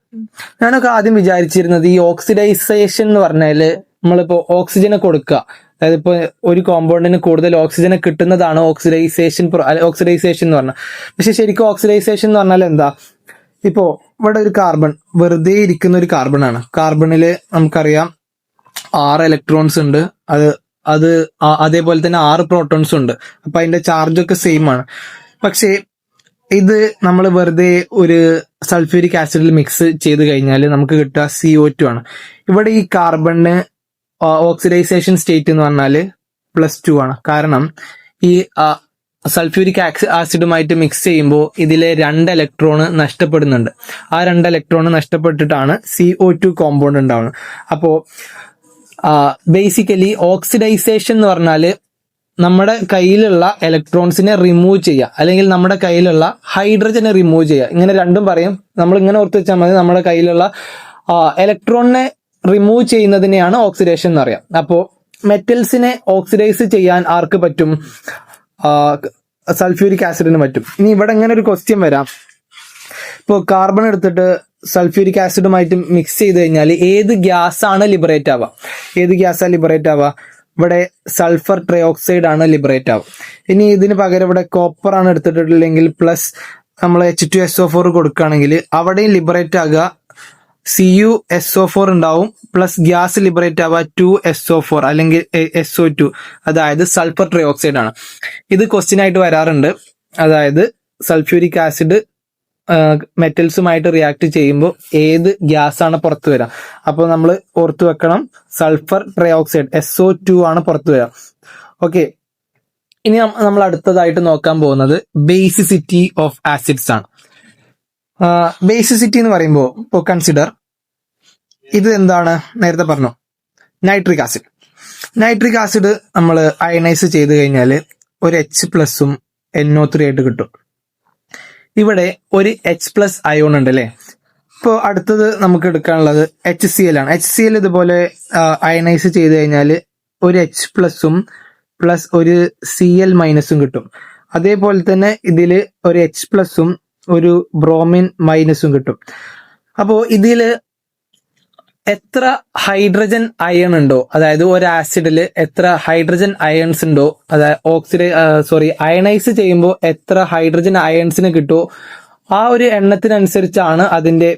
ഞാനൊക്കെ ആദ്യം വിചാരിച്ചിരുന്നത് ഈ ഓക്സിഡൈസേഷൻ എന്ന് പറഞ്ഞാല് നമ്മളിപ്പോ ഓക്സിജനെ കൊടുക്കുക, അതായത് ഇപ്പൊ ഒരു കോമ്പൗണ്ടിന് കൂടുതൽ ഓക്സിജനെ കിട്ടുന്നതാണ് ഓക്സിഡൈസേഷൻ എന്ന് പറഞ്ഞാൽ. പക്ഷെ ശരിക്കും ഓക്സിഡൈസേഷൻ എന്ന് പറഞ്ഞാൽ എന്താ? ഇപ്പോ ഇവിടെ ഒരു കാർബൺ വെറുതെ ഇരിക്കുന്ന ഒരു കാർബൺ ആണ്. കാർബണില് നമുക്കറിയാം 6 ഇലക്ട്രോൺസ് ഉണ്ട്, അതേപോലെ തന്നെ 6 പ്രോട്ടോൺസും ഉണ്ട്. അപ്പൊ അതിന്റെ ചാർജൊക്കെ സെയിം ആണ്. പക്ഷേ ഇത് നമ്മൾ വെറുതെ ഒരു സൾഫ്യൂരിക് ആസിഡിൽ മിക്സ് ചെയ്ത് കഴിഞ്ഞാൽ നമുക്ക് കിട്ടുക CO2 ആണ്. ഇവിടെ ഈ കാർബണിന് ഓക്സിഡൈസേഷൻ സ്റ്റേറ്റ് എന്ന് പറഞ്ഞാൽ +2 ആണ്. കാരണം ഈ സൾഫ്യൂരിക് ആസിഡുമായിട്ട് മിക്സ് ചെയ്യുമ്പോൾ ഇതിലെ 2 ഇലക്ട്രോണ് നഷ്ടപ്പെടുന്നുണ്ട്. ആ 2 ഇലക്ട്രോണ് നഷ്ടപ്പെട്ടിട്ടാണ് CO2 കോമ്പൗണ്ട് ഉണ്ടാവുന്നത്. അപ്പോ ബേസിക്കലി ഓക്സിഡൈസേഷൻ എന്ന് പറഞ്ഞാൽ നമ്മുടെ കയ്യിലുള്ള ഇലക്ട്രോൺസിനെ റിമൂവ് ചെയ്യുക, അല്ലെങ്കിൽ നമ്മുടെ കയ്യിലുള്ള ഹൈഡ്രജനെ റിമൂവ് ചെയ്യുക. ഇങ്ങനെ രണ്ടും പറയും. നമ്മൾ ഇങ്ങനെ ഓർത്ത് വെച്ചാൽ മതി, നമ്മുടെ കയ്യിലുള്ള ഇലക്ട്രോണിനെ റിമൂവ് ചെയ്യുന്നതിനെയാണ് ഓക്സിഡേഷൻ എന്ന് പറയാം. അപ്പോൾ മെറ്റൽസിനെ ഓക്സിഡൈസ് ചെയ്യാൻ ആർക്ക് പറ്റും? സൾഫ്യൂരിക് ആസിഡിന് പറ്റും. ഇനി ഇവിടെ ഇങ്ങനെ ഒരു ക്വസ്റ്റ്യൻ വരാം. ഇപ്പോൾ കാർബൺ എടുത്തിട്ട് സൾഫ്യൂരിക് ആസിഡുമായിട്ട് മിക്സ് ചെയ്ത് കഴിഞ്ഞാൽ ഏത് ഗ്യാസ് ആണ് ലിബറേറ്റ് ആവുക? ഏത് ഗ്യാസാണ് ലിബറേറ്റ് ആവുക? ഇവിടെ സൾഫർ ട്രയോക്സൈഡ് ആണ് ലിബറേറ്റ് ആവുക. ഇനി ഇതിന് പകരം ഇവിടെ കോപ്പർ ആണ് എടുത്തിട്ടുണ്ടെങ്കിൽ പ്ലസ് നമ്മൾ H2SO4 കൊടുക്കുകയാണെങ്കിൽ അവിടെയും ലിബറേറ്റ് ആകുക CuSO4 ഉണ്ടാവും, പ്ലസ് ഗ്യാസ് ലിബറേറ്റ് ആവുക 2SO4 അല്ലെങ്കിൽ SO2, അതായത് സൾഫർ ട്രയോക്സൈഡ് ആണ്. ഇത് ക്വസ്റ്റ്യൻ ആയിട്ട് വരാറുണ്ട്. അതായത് സൾഫ്യൂരിക് ആസിഡ് മെറ്റൽസുമായിട്ട് റിയാക്ട് ചെയ്യുമ്പോൾ ഏത് ഗ്യാസ് ആണ് പുറത്തു വരിക? അപ്പോൾ നമ്മൾ ഓർത്തു വെക്കണം, സൾഫർ ട്രയോക്സൈഡ് SO2 ആണ് പുറത്തു വരിക. ഓക്കെ, ഇനി നമ്മൾ അടുത്തതായിട്ട് നോക്കാൻ പോകുന്നത് ബേസിസിറ്റി ഓഫ് ആസിഡ്സ് ആണ്. ബേസിസിറ്റി എന്ന് പറയുമ്പോൾ ഇപ്പോൾ കൺസിഡർ, ഇത് എന്താണ്? നേരത്തെ പറഞ്ഞു നൈട്രിക് ആസിഡ്. നൈട്രിക് ആസിഡ് നമ്മൾ അയണൈസ് ചെയ്ത് കഴിഞ്ഞാൽ ഒരു H+ഉം NO3 ആയിട്ട് കിട്ടും. ഇവിടെ ഒരു H+ അയോൺ ഉണ്ട് അല്ലേ? ഇപ്പോൾ അടുത്തത് നമുക്ക് എടുക്കാനുള്ളത് HCl ആണ്. HCl ഇതുപോലെ അയണൈസ് ചെയ്ത് കഴിഞ്ഞാൽ ഒരു H+ഉം പ്ലസ് ഒരു Cl- കിട്ടും. അതേപോലെ തന്നെ ഇതിൽ ഒരു H+ഉം ഒരു ബ്രോമിൻ മൈനസും കിട്ടും. അപ്പോൾ ഇതിൽ എത്ര ഹൈഡ്രജൻ അയൺ ഉണ്ടോ, അതായത് ഒരു ആസിഡിൽ എത്ര ഹൈഡ്രജൻ അയൺസ് ഉണ്ടോ, അതായത് അയണൈസ് ചെയ്യുമ്പോൾ എത്ര ഹൈഡ്രജൻ അയൺസിന് കിട്ടുമോ ആ ഒരു എണ്ണത്തിനനുസരിച്ചാണ് അതിന്റെ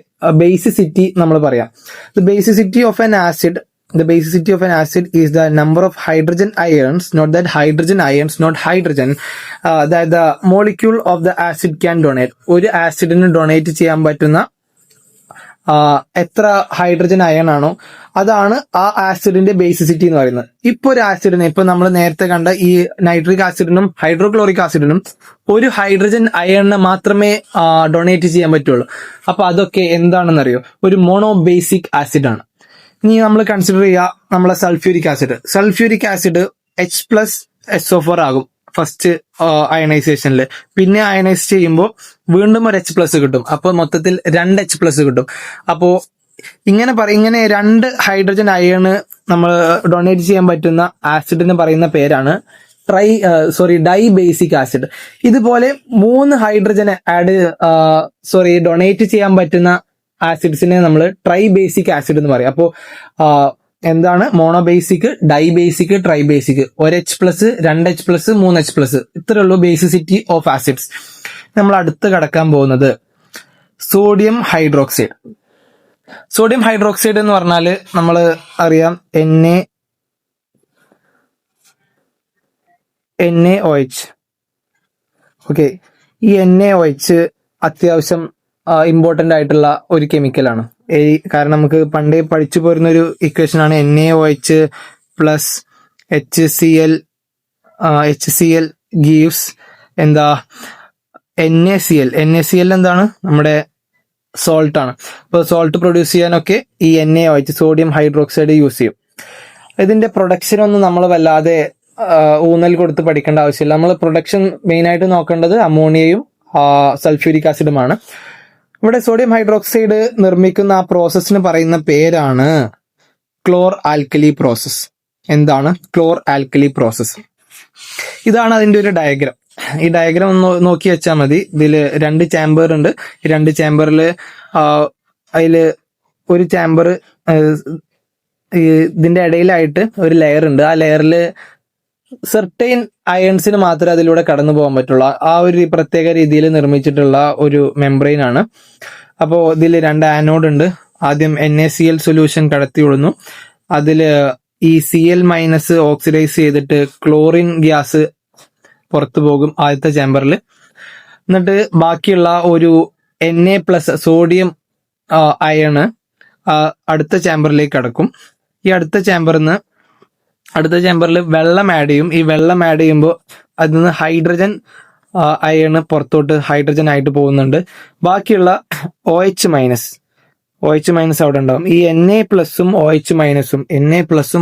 ബേസിസിറ്റി നമ്മൾ പറയാം. The basicity of an acid is the number of hydrogen ions, not that hydrogen ions, not hydrogen, that the molecule of the acid can donate. ഒരു ആസിഡിന് ഡൊണേറ്റ് ചെയ്യാൻ പറ്റുന്ന എത്ര ഹൈഡ്രജൻ അയൺ ആണോ അതാണ് ആ ആസിഡിന്റെ ബേസിസിറ്റി എന്ന് പറയുന്നത്. ഇപ്പൊ ഒരു ആസിഡിന്, ഇപ്പൊ നമ്മൾ നേരത്തെ കണ്ട ഈ നൈട്രിക് ആസിഡിനും ഹൈഡ്രോക്ലോറിക് ആസിഡിനും ഒരു ഹൈഡ്രജൻ അയണിനെ മാത്രമേ ഡൊണേറ്റ് ചെയ്യാൻ പറ്റുള്ളൂ. അപ്പൊ അതൊക്കെ എന്താണെന്നറിയോ? ഒരു മോണോ ബേസിക് ആസിഡ് ആണ്. ഇനി നമ്മൾ കൺസിഡർ ചെയ്യുക നമ്മളെ സൾഫ്യൂരിക് ആസിഡ് H+SO4 ആകും ഫസ്റ്റ് അയണൈസേഷനിൽ. പിന്നെ അയണൈസ് ചെയ്യുമ്പോൾ വീണ്ടും ഒരു H+ കിട്ടും. അപ്പോൾ മൊത്തത്തിൽ 2 H+ കിട്ടും. അപ്പോൾ ഇങ്ങനെ 2 ഹൈഡ്രജൻ അയണ് നമ്മൾ ഡൊണേറ്റ് ചെയ്യാൻ പറ്റുന്ന ആസിഡിന് പറയുന്ന പേരാണ് ഡൈ ബേസിക് ആസിഡ്. ഇതുപോലെ 3 ഹൈഡ്രജനെ ഡൊണേറ്റ് ചെയ്യാൻ പറ്റുന്ന ആസിഡ്സിനെ നമ്മൾ ട്രൈ ബേസിക് ആസിഡ് എന്ന് പറയും. അപ്പോൾ എന്താണ്? Monobasic, dibasic, tribasic. ഒരു H+, 2 H+, 3 H+. ഇത്രയുള്ളൂ ബേസിസിറ്റി ഓഫ് ആസിഡ്സ്. നമ്മൾ അടുത്ത് കടക്കാൻ പോകുന്നത് സോഡിയം ഹൈഡ്രോക്സൈഡ്. സോഡിയം ഹൈഡ്രോക്സൈഡ് എന്ന് പറഞ്ഞാൽ നമ്മൾ അറിയാം NaOH. ഓക്കെ, ഈ NaOH അത്യാവശ്യം ഇമ്പോർട്ടന്റ് ആയിട്ടുള്ള ഒരു കെമിക്കലാണ്. കാരണം നമുക്ക് പണ്ടേ പഠിച്ചു പോരുന്ന ഒരു ഇക്വേഷൻ ആണ് NaOH പ്ലസ് HCl ഗീവ്സ് എന്താ NaCl. എന്താണ്? നമ്മുടെ സോൾട്ട് ആണ്. അപ്പോൾ സോൾട്ട് പ്രൊഡ്യൂസ് ചെയ്യാനൊക്കെ ഈ NaOH സോഡിയം ഹൈഡ്രോക്സൈഡ് യൂസ് ചെയ്യും. ഇതിന്റെ പ്രൊഡക്ഷൻ ഒന്നും നമ്മൾ വല്ലാതെ ഊന്നൽ കൊടുത്ത് പഠിക്കേണ്ട ആവശ്യമില്ല. നമ്മൾ പ്രൊഡക്ഷൻ മെയിൻ ആയിട്ട് നോക്കേണ്ടത് അമോണിയയും സൾഫ്യൂരിക് ആസിഡുമാണ്. ഇവിടെ സോഡിയം ഹൈഡ്രോക്സൈഡ് നിർമ്മിക്കുന്ന ആ പ്രോസസ്സിന് പറയുന്ന പേരാണ് ക്ലോർ ആൽക്കലി പ്രോസസ്. എന്താണ് ക്ലോർ ആൽക്കലി പ്രോസസ്? ഇതാണ് അതിന്റെ ഒരു ഡയഗ്രാം. ഈ ഡയഗ്രാം ഒന്ന് നോക്കി വെച്ചാൽ മതി. ഇതിൽ 2 ചാമ്പർ ഉണ്ട്. ഈ 2 ചാമ്പറിൽ അതില് ഒരു ചാമ്പർ ഇതിന്റെ ഇടയിലായിട്ട് ഒരു ലെയർ ഉണ്ട്. ആ ലെയറിൽ സെർട്ടൈൻ അയൺസിന് മാത്രമേ അതിലൂടെ കടന്നു പോകാൻ പറ്റുള്ളൂ. ആ ഒരു പ്രത്യേക രീതിയിൽ നിർമ്മിച്ചിട്ടുള്ള ഒരു മെംബ്രെയിൻ ആണ്. അപ്പോൾ ഇതിൽ 2 ആനോഡ് ഉണ്ട്. ആദ്യം NaCl സൊല്യൂഷൻ കടത്തി വിടുന്നു. അതില് ഈ Cl- ഓക്സിഡൈസ് ചെയ്തിട്ട് ക്ലോറിൻ ഗ്യാസ് പുറത്തു പോകും ആദ്യത്തെ ചാമ്പറിൽ. എന്നിട്ട് ബാക്കിയുള്ള ഒരു Na+ സോഡിയം അയണ് അടുത്ത ചാമ്പറിലേക്ക് കടക്കും. ഈ അടുത്ത ചാമ്പറിൽ വെള്ളം ആഡ് ചെയ്യും. ഈ വെള്ളം ആഡ് ചെയ്യുമ്പോൾ അതിൽ നിന്ന് ഹൈഡ്രജൻ അയണ് പുറത്തോട്ട് ഹൈഡ്രജൻ ആയിട്ട് പോകുന്നുണ്ട്. ബാക്കിയുള്ള OH- അവിടെ ഉണ്ടാവും. ഈ Na+ഉം OH-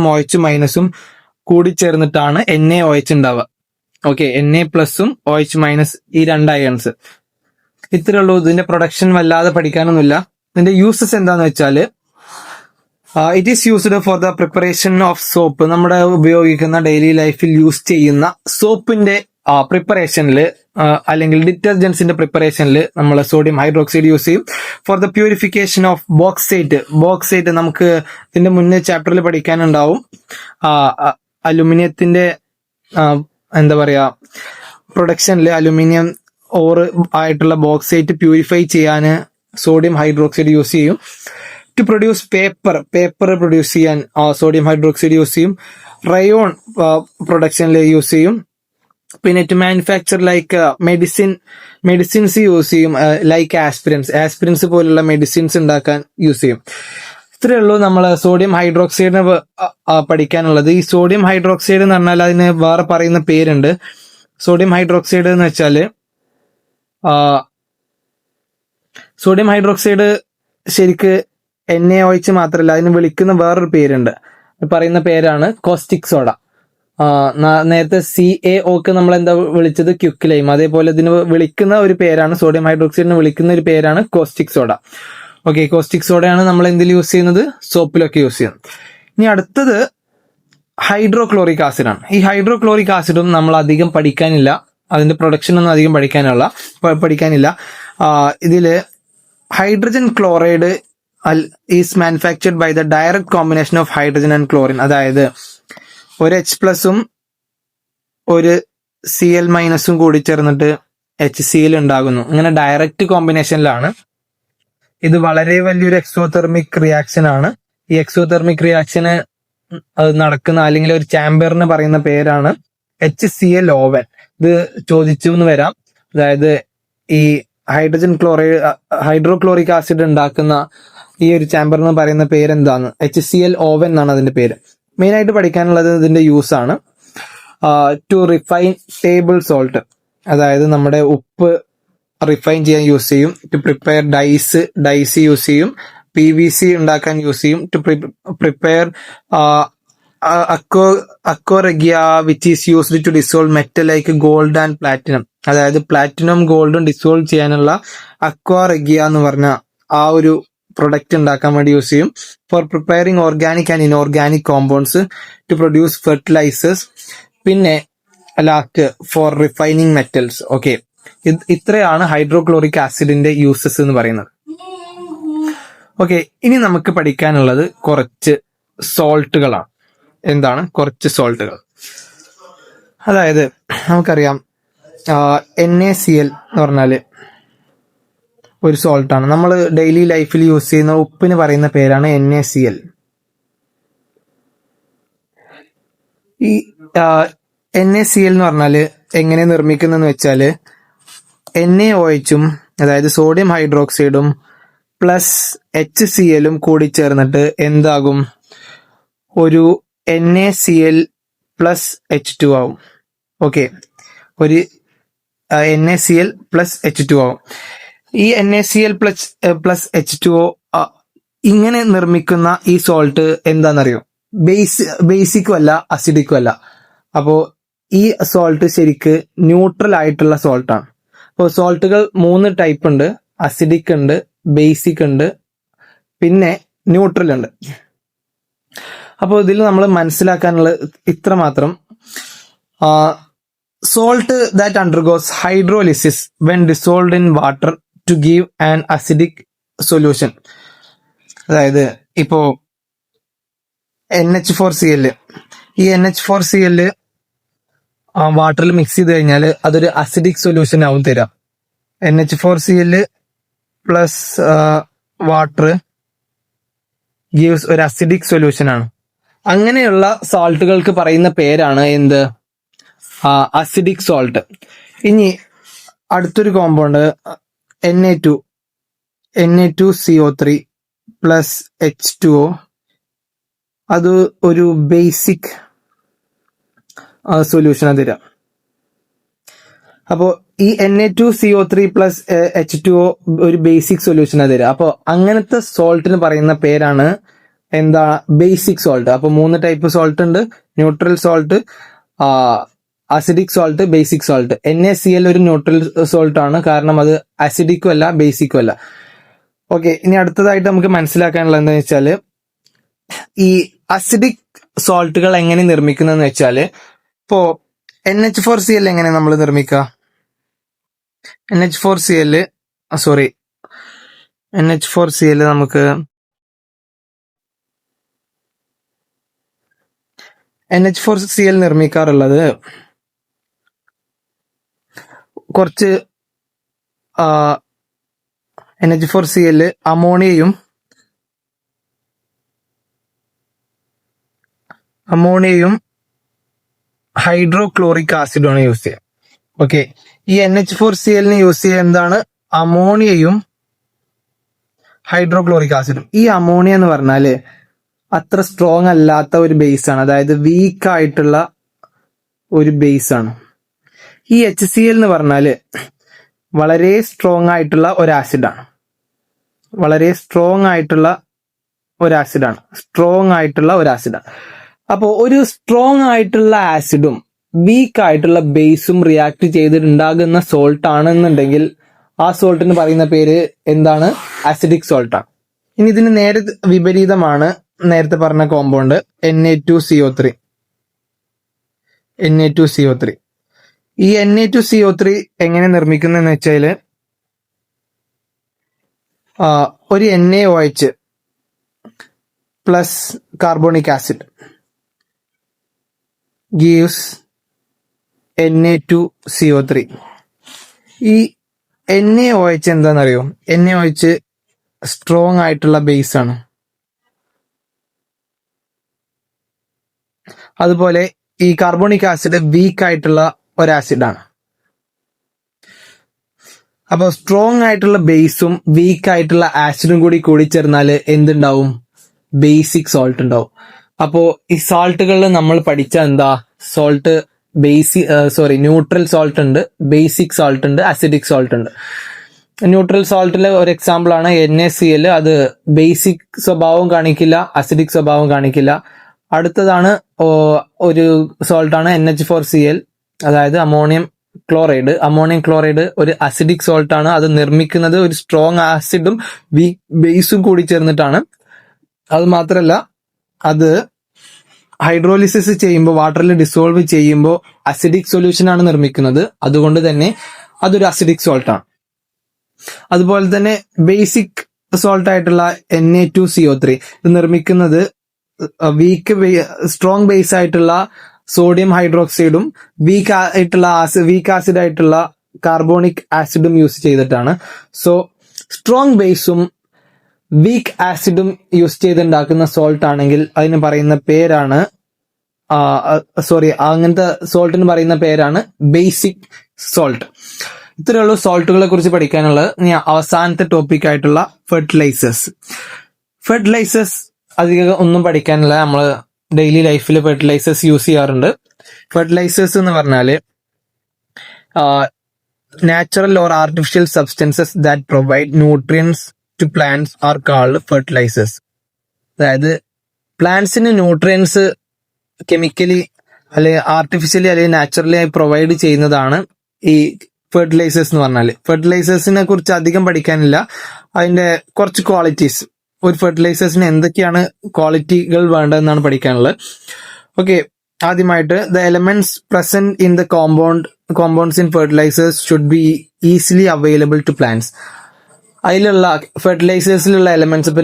OH- കൂടി ചേർന്നിട്ടാണ് NaOH ഉണ്ടാവുക. ഓക്കെ, Na+ഉം OH- ഈ 2 അയൺസ്. ഇത്രേ ഉള്ളൂ. ഇതിന്റെ പ്രൊഡക്ഷൻ വല്ലാതെ പഠിക്കാനൊന്നുമില്ല. ഇതിന്റെ യൂസസ് എന്താന്ന് വെച്ചാല് it is used for the preparation of soap. നമ്മുടെ ഉപയോഗിക്കുന്ന ഡെയിലി ലൈഫിൽ യൂസ് ചെയ്യുന്ന സോപ്പിന്റെ പ്രിപ്പറേഷനിൽ അല്ലെങ്കിൽ ഡിറ്റർജൻസിന്റെ പ്രിപ്പറേഷനിൽ നമ്മൾ സോഡിയം ഹൈഡ്രോക്സൈഡ് യൂസ് ചെയ്യും. For the purification of bauxite നമുക്ക് ഇതിന്റെ മുന്നേ ചാപ്റ്ററിൽ പഠിക്കാനുണ്ടാവും. അലുമിനിയത്തിന്റെ എന്താ പറയാ പ്രൊഡക്ഷനിൽ അലുമിനിയം ഓർ ആയിട്ടുള്ള ബോക്സൈറ്റ് പ്യൂരിഫൈ ചെയ്യാൻ സോഡിയം ഹൈഡ്രോക്സൈഡ് യൂസ് ചെയ്യും. ടു പ്രൊഡ്യൂസ് പേപ്പർ പ്രൊഡ്യൂസ് ചെയ്യാൻ സോഡിയം ഹൈഡ്രോക്സൈഡ് യൂസ് ചെയ്യും. റയോൺ പ്രൊഡക്ഷനിൽ യൂസ് ചെയ്യും. പിന്നെ to manufacture like medicines use ചെയ്യും. ലൈക്ക് ആസ്പിരിൻസ് പോലുള്ള മെഡിസിൻസ് ഉണ്ടാക്കാൻ യൂസ് ചെയ്യും. ഇത്രയേ ഉള്ളൂ നമ്മൾ സോഡിയം ഹൈഡ്രോക്സൈഡിന് പഠിക്കാനുള്ളത്. ഈ സോഡിയം ഹൈഡ്രോക്സൈഡ് എന്ന് പറഞ്ഞാൽ അതിന് വേറെ പറയുന്ന പേരുണ്ട്. സോഡിയം ഹൈഡ്രോക്സൈഡ് എന്ന് വെച്ചാല് സോഡിയം ഹൈഡ്രോക്സൈഡ് ശരിക്ക് NaOH മാത്രമല്ല, അതിന് വിളിക്കുന്ന വേറൊരു പേരുണ്ട്. പറയുന്ന പേരാണ് കോസ്റ്റിക് സോഡ. നേരത്തെ CaO നമ്മൾ എന്താ വിളിച്ചത്? ക്യുക്ലൈം. അതേപോലെ ഇതിന് വിളിക്കുന്ന ഒരു പേരാണ്, സോഡിയം ഹൈഡ്രോക്സൈഡിന് വിളിക്കുന്ന ഒരു പേരാണ് കോസ്റ്റിക് സോഡ. ഓക്കെ, കോസ്റ്റിക് സോഡയാണ് നമ്മൾ എന്തിൽ യൂസ് ചെയ്യുന്നത്? സോപ്പിലൊക്കെ യൂസ് ചെയ്യുന്നത്. ഇനി അടുത്തത് ഹൈഡ്രോക്ലോറിക് ആസിഡാണ്. ഈ ഹൈഡ്രോക്ലോറിക് ആസിഡും നമ്മൾ അധികം പഠിക്കാനില്ല. അതിന്റെ പ്രൊഡക്ഷൻ ഒന്നും അധികം പഠിക്കാനില്ല. ഇതില് hydrogen chloride is manufactured by the direct combination of hydrogen and chlorine. അതായത് ഒരു H+ ഒരു Cl- കൂടി ചേർന്നിട്ട് HCl ഉണ്ടാകുന്നു. ഇങ്ങനെ ഡയറക്റ്റ് കോമ്പിനേഷനിലാണ്. ഇത് വളരെ വലിയൊരു എക്സോതെർമിക് റിയാക്ഷൻ ആണ്. ഈ എക്സോതെർമിക് റിയാക്ഷന് അത് നടക്കുന്ന അല്ലെങ്കിൽ ഒരു ചാമ്പറിന് പറയുന്ന പേരാണ് HCl ഓവൻ. ഇത് ചോദിച്ചു എന്ന് വരാം. അതായത് ഈ ഹൈഡ്രോക്ലോറിക് ആസിഡ് ഉണ്ടാക്കുന്ന ഈ ഒരു ചാമ്പറിന് പറയുന്ന പേരെന്താണ്? HCl ഓവൻ എന്നാണ് അതിന്റെ പേര്. മെയിൻ ആയിട്ട് പഠിക്കാനുള്ളത് ഇതിന്റെ യൂസ് ആണ്. ടു റിഫൈൻ ടേബിൾ സോൾട്ട്, അതായത് നമ്മുടെ ഉപ്പ് റിഫൈൻ ചെയ്യാൻ യൂസ് ചെയ്യും. ടു പ്രിപ്പയർ ഡൈസ് യൂസ് ചെയ്യും. PVC ഉണ്ടാക്കാൻ യൂസ് ചെയ്യും. To prepare aqua regia which is used to dissolve metal like gold and platinum. അതായത് പ്ലാറ്റിനം ഗോൾഡും ഡിസോൾവ് ചെയ്യാനുള്ള അക്വറെഗിയ എന്ന് പറഞ്ഞ ആ ഒരു പ്രൊഡക്റ്റ് ഉണ്ടാക്കാൻ വേണ്ടി യൂസ് ചെയ്യും. For preparing organic and inorganic compounds, to produce fertilisers, പിന്നെ last for refining metals. Okay, ഇത്രയാണ് ഹൈഡ്രോക്ലോറിക് ആസിഡിന്റെ യൂസസ് എന്ന് പറയുന്നത്. ഓക്കെ, ഇനി നമുക്ക് പഠിക്കാനുള്ളത് കുറച്ച് സോൾട്ടുകളാണ്. എന്താണ്? കുറച്ച് സോൾട്ടുകൾ. അതായത് നമുക്കറിയാം NaCl എന്ന് പറഞ്ഞാല് ഒരു സോൾട്ടാണ്. നമ്മൾ ഡെയിലി ലൈഫിൽ യൂസ് ചെയ്യുന്ന ഉപ്പിന് പറയുന്ന പേരാണ് NaCl. ഈ NaCl എന്ന് പറഞ്ഞാല് എങ്ങനെ നിർമ്മിക്കുന്നതെന്ന് വെച്ചാല് NaOH-ഉം അതായത് സോഡിയം ഹൈഡ്രോക്സൈഡും പ്ലസ് HCl-ഉം കൂടി ചേർന്നിട്ട് എന്താകും? ഒരു NaCl പ്ലസ് H2 ആവും. ഓക്കെ, ഒരു NaCl പ്ലസ് H2 ആവും. ഈ NaCl പ്ലസ് H2O ഇങ്ങനെ നിർമ്മിക്കുന്ന ഈ സോൾട്ട് എന്താണെന്നറിയോ? ബേസിക്കും അല്ല, അസിഡിക്കും അല്ല. അപ്പോ ഈ സോൾട്ട് ശരിക്ക് ന്യൂട്രൽ ആയിട്ടുള്ള സോൾട്ടാണ്. അപ്പോൾ സോൾട്ടുകൾ 3 ടൈപ്പ് ഉണ്ട്. അസിഡിക് ഉണ്ട്, ബേസിക് ഉണ്ട്, പിന്നെ ന്യൂട്രൽ ഉണ്ട്. അപ്പോൾ ഇതിൽ നമ്മൾ മനസ്സിലാക്കാനുള്ള ഇത്ര മാത്രം. Salt that undergoes hydrolysis when dissolved in water to give an acidic solution. അതായത് ഇപ്പോ NH4Cl, ഈ NH4Cl വാട്ടറിൽ മിക്സ് ചെയ്ത് കഴിഞ്ഞാൽ അതൊരു അസിഡിക് സൊല്യൂഷൻ ആവും തരാം. NH4Cl പ്ലസ് വാട്ടർ ഗീവ്സ് ഒരു അസിഡിക് സൊല്യൂഷൻ ആണ്. അങ്ങനെയുള്ള സാൾട്ടുകൾക്ക് പറയുന്ന പേരാണ് എന്ത്? Acidic salt. ഇനി അടുത്തൊരു കോമ്പൗണ്ട് Na2CO3 പ്ലസ് H2O, അത് ഒരു ബേസിക് സൊല്യൂഷനാണ് തരാം. അപ്പോൾ ഈ Na2CO3 പ്ലസ് H2O ഒരു ബേസിക് സൊല്യൂഷനാണ് തരാം. അപ്പോൾ അങ്ങനത്തെ സോൾട്ടിന് പറയുന്ന പേരാണ് എന്താ? Basic salt. അപ്പോൾ 3 ടൈപ്പ് സോൾട്ട് ഉണ്ട്: neutral salt, acidic salt, basic salt. NaCl ഒരു ന്യൂട്രൽ സോൾട്ട് ആണ്, കാരണം അത് അസിഡിക്കും അല്ല ബേസിക്കും അല്ല. ഓക്കെ, ഇനി അടുത്തതായിട്ട് നമുക്ക് മനസ്സിലാക്കാനുള്ളത് എന്താണെന്ന് വെച്ചാൽ, ഈ അസിഡിക് സോൾട്ടുകൾ എങ്ങനെ നിർമ്മിക്കുന്നതെന്ന് വെച്ചാൽ, ഇപ്പോ NH4Cl എങ്ങനെ നമ്മൾ നിർമ്മിക്കുക? NH4Cl നമുക്ക് NH4Cl നിർമ്മിക്കാറുള്ളത് കുറച്ച് NH4Cl അമോണിയയും ഹൈഡ്രോക്ലോറിക് ആസിഡുമാണ് യൂസ് ചെയ്യുക. ഓക്കെ, ഈ NH4Cl യൂസ് ചെയ്യുക എന്താണ്? അമോണിയയും ഹൈഡ്രോക്ലോറിക് ആസിഡും. ഈ അമോണിയ എന്ന് പറഞ്ഞാല് അത്ര സ്ട്രോങ് അല്ലാത്ത ഒരു ബേസ് ആണ്, അതായത് വീക്ക് ആയിട്ടുള്ള ഒരു ബേസ് ആണ്. ഈ HCl എന്ന് പറഞ്ഞാല് വളരെ സ്ട്രോങ് ആയിട്ടുള്ള ഒരു ആസിഡാണ്. അപ്പോൾ ഒരു സ്ട്രോങ് ആയിട്ടുള്ള ആസിഡും വീക്ക് ആയിട്ടുള്ള ബേസും റിയാക്ട് ചെയ്തിട്ടുണ്ടാകുന്ന സോൾട്ട് ആണെന്നുണ്ടെങ്കിൽ ആ സോൾട്ടിന് പറയുന്ന പേര് എന്താണ്? അസിഡിക് സോൾട്ടാണ്. ഇനി ഇതിന് നേരെ വിപരീതമാണ് നേരത്തെ പറഞ്ഞ കോമ്പൗണ്ട് Na2CO3. ഈ Na2CO3 എങ്ങനെ നിർമ്മിക്കുന്നതെന്ന് വെച്ചാൽ, ഒരു NaOH plus carbonic acid gives Na2CO3. ഈ NaOH എന്താണെന്നറിയോ? NaOH സ്ട്രോങ് ആയിട്ടുള്ള ബേസ് ആണ്. അതുപോലെ ഈ കാർബോണിക് ആസിഡ് വീക്ക് ആയിട്ടുള്ള ഒരു ആസിഡാണ്. അപ്പോൾ സ്ട്രോങ് ആയിട്ടുള്ള ബേസും വീക്ക് ആയിട്ടുള്ള ആസിഡും കൂടി ചേർന്നാൽ എന്തുണ്ടാവും? ബേസിക് സോൾട്ട് ഉണ്ടാവും. അപ്പോൾ ഈ സോൾട്ടുകളിൽ നമ്മൾ പഠിച്ച എന്താ? സോൾട്ട് ന്യൂട്രൽ സോൾട്ട് ഉണ്ട്, ബേസിക് സോൾട്ട് ഉണ്ട്, അസിഡിക് സോൾട്ട് ഉണ്ട്. ന്യൂട്രൽ സോൾട്ടിലെ ഒരു എക്സാമ്പിൾ ആണ് NaCl. അത് ബേസിക് സ്വഭാവം കാണിക്കില്ല, അസിഡിക് സ്വഭാവം കാണിക്കില്ല. അടുത്തതാണ് ഒരു സോൾട്ടാണ് NH4Cl, അതായത് അമോണിയം ക്ലോറൈഡ് ഒരു അസിഡിക് സോൾട്ട് ആണ്. അത് നിർമ്മിക്കുന്നത് ഒരു സ്ട്രോങ് ആസിഡും ബേസും കൂടി ചേർന്നിട്ടാണ്. അത് മാത്രമല്ല, അത് ഹൈഡ്രോലിസിസ് ചെയ്യുമ്പോൾ, വാട്ടറിൽ ഡിസോൾവ് ചെയ്യുമ്പോൾ അസിഡിക് സൊല്യൂഷൻ ആണ് നിർമ്മിക്കുന്നത്. അതുകൊണ്ട് തന്നെ അതൊരു അസിഡിക് സോൾട്ടാണ്. അതുപോലെ തന്നെ ബേസിക് സോൾട്ട് ആയിട്ടുള്ള Na2CO3 ഇത് നിർമ്മിക്കുന്നത് സ്ട്രോങ് ബേസ് ആയിട്ടുള്ള സോഡിയം ഹൈഡ്രോക്സൈഡും വീക്ക് ആസിഡ് ആയിട്ടുള്ള കാർബോണിക് ആസിഡും യൂസ് ചെയ്തിട്ടാണ്. സോ സ്ട്രോങ് ബേസും വീക്ക് ആസിഡും യൂസ് ചെയ്തുണ്ടാക്കുന്ന സോൾട്ട് ആണെങ്കിൽ അതിന് പറയുന്ന പേരാണ് അങ്ങനത്തെ സോൾട്ടിന് പറയുന്ന പേരാണ് ബേസിക് സോൾട്ട്. ഇത്രയുള്ള സോൾട്ടുകളെ കുറിച്ച് പഠിക്കാനുള്ളത്. ഇനി അവസാനത്തെ ടോപ്പിക് ആയിട്ടുള്ള ഫെർട്ടിലൈസേഴ്സ് അധികം ഒന്നും പഠിക്കാനില്ല. നമ്മൾ ഡെയിലി ലൈഫിൽ ഫെർട്ടിലൈസേഴ്സ് യൂസ് ചെയ്യാറുണ്ട്. ഫെർട്ടിലൈസേഴ്സ് എന്ന് പറഞ്ഞാല് natural or artificial substances that provide nutrients to plants are called fertilizers. അതായത് പ്ലാന്റ്സിന് ന്യൂട്രിയൻസ് കെമിക്കലി അല്ലെങ്കിൽ ആർട്ടിഫിഷ്യലി അല്ലെങ്കിൽ നാച്ചുറലി ആയി പ്രൊവൈഡ് ചെയ്യുന്നതാണ് ഈ ഫെർട്ടിലൈസേഴ്സ് എന്ന് പറഞ്ഞാൽ. ഫെർട്ടിലൈസേഴ്സിനെ കുറിച്ച് അധികം പഠിക്കാനില്ല. അതിന്റെ കുറച്ച് ക്വാളിറ്റീസ്, ഒരു ഫെർട്ടിലൈസേഴ്സിന് എന്തൊക്കെയാണ് ക്വാളിറ്റികൾ വേണ്ടതെന്നാണ് പഠിക്കാനുള്ളത്. ഓക്കെ, ആദ്യമായിട്ട് the elements present in the compounds in fertilizers should be easily available to plants. അതിലുള്ള ഫെർട്ടിലൈസേഴ്സിലുള്ള എലമെന്റ്സ്, ഇപ്പൊ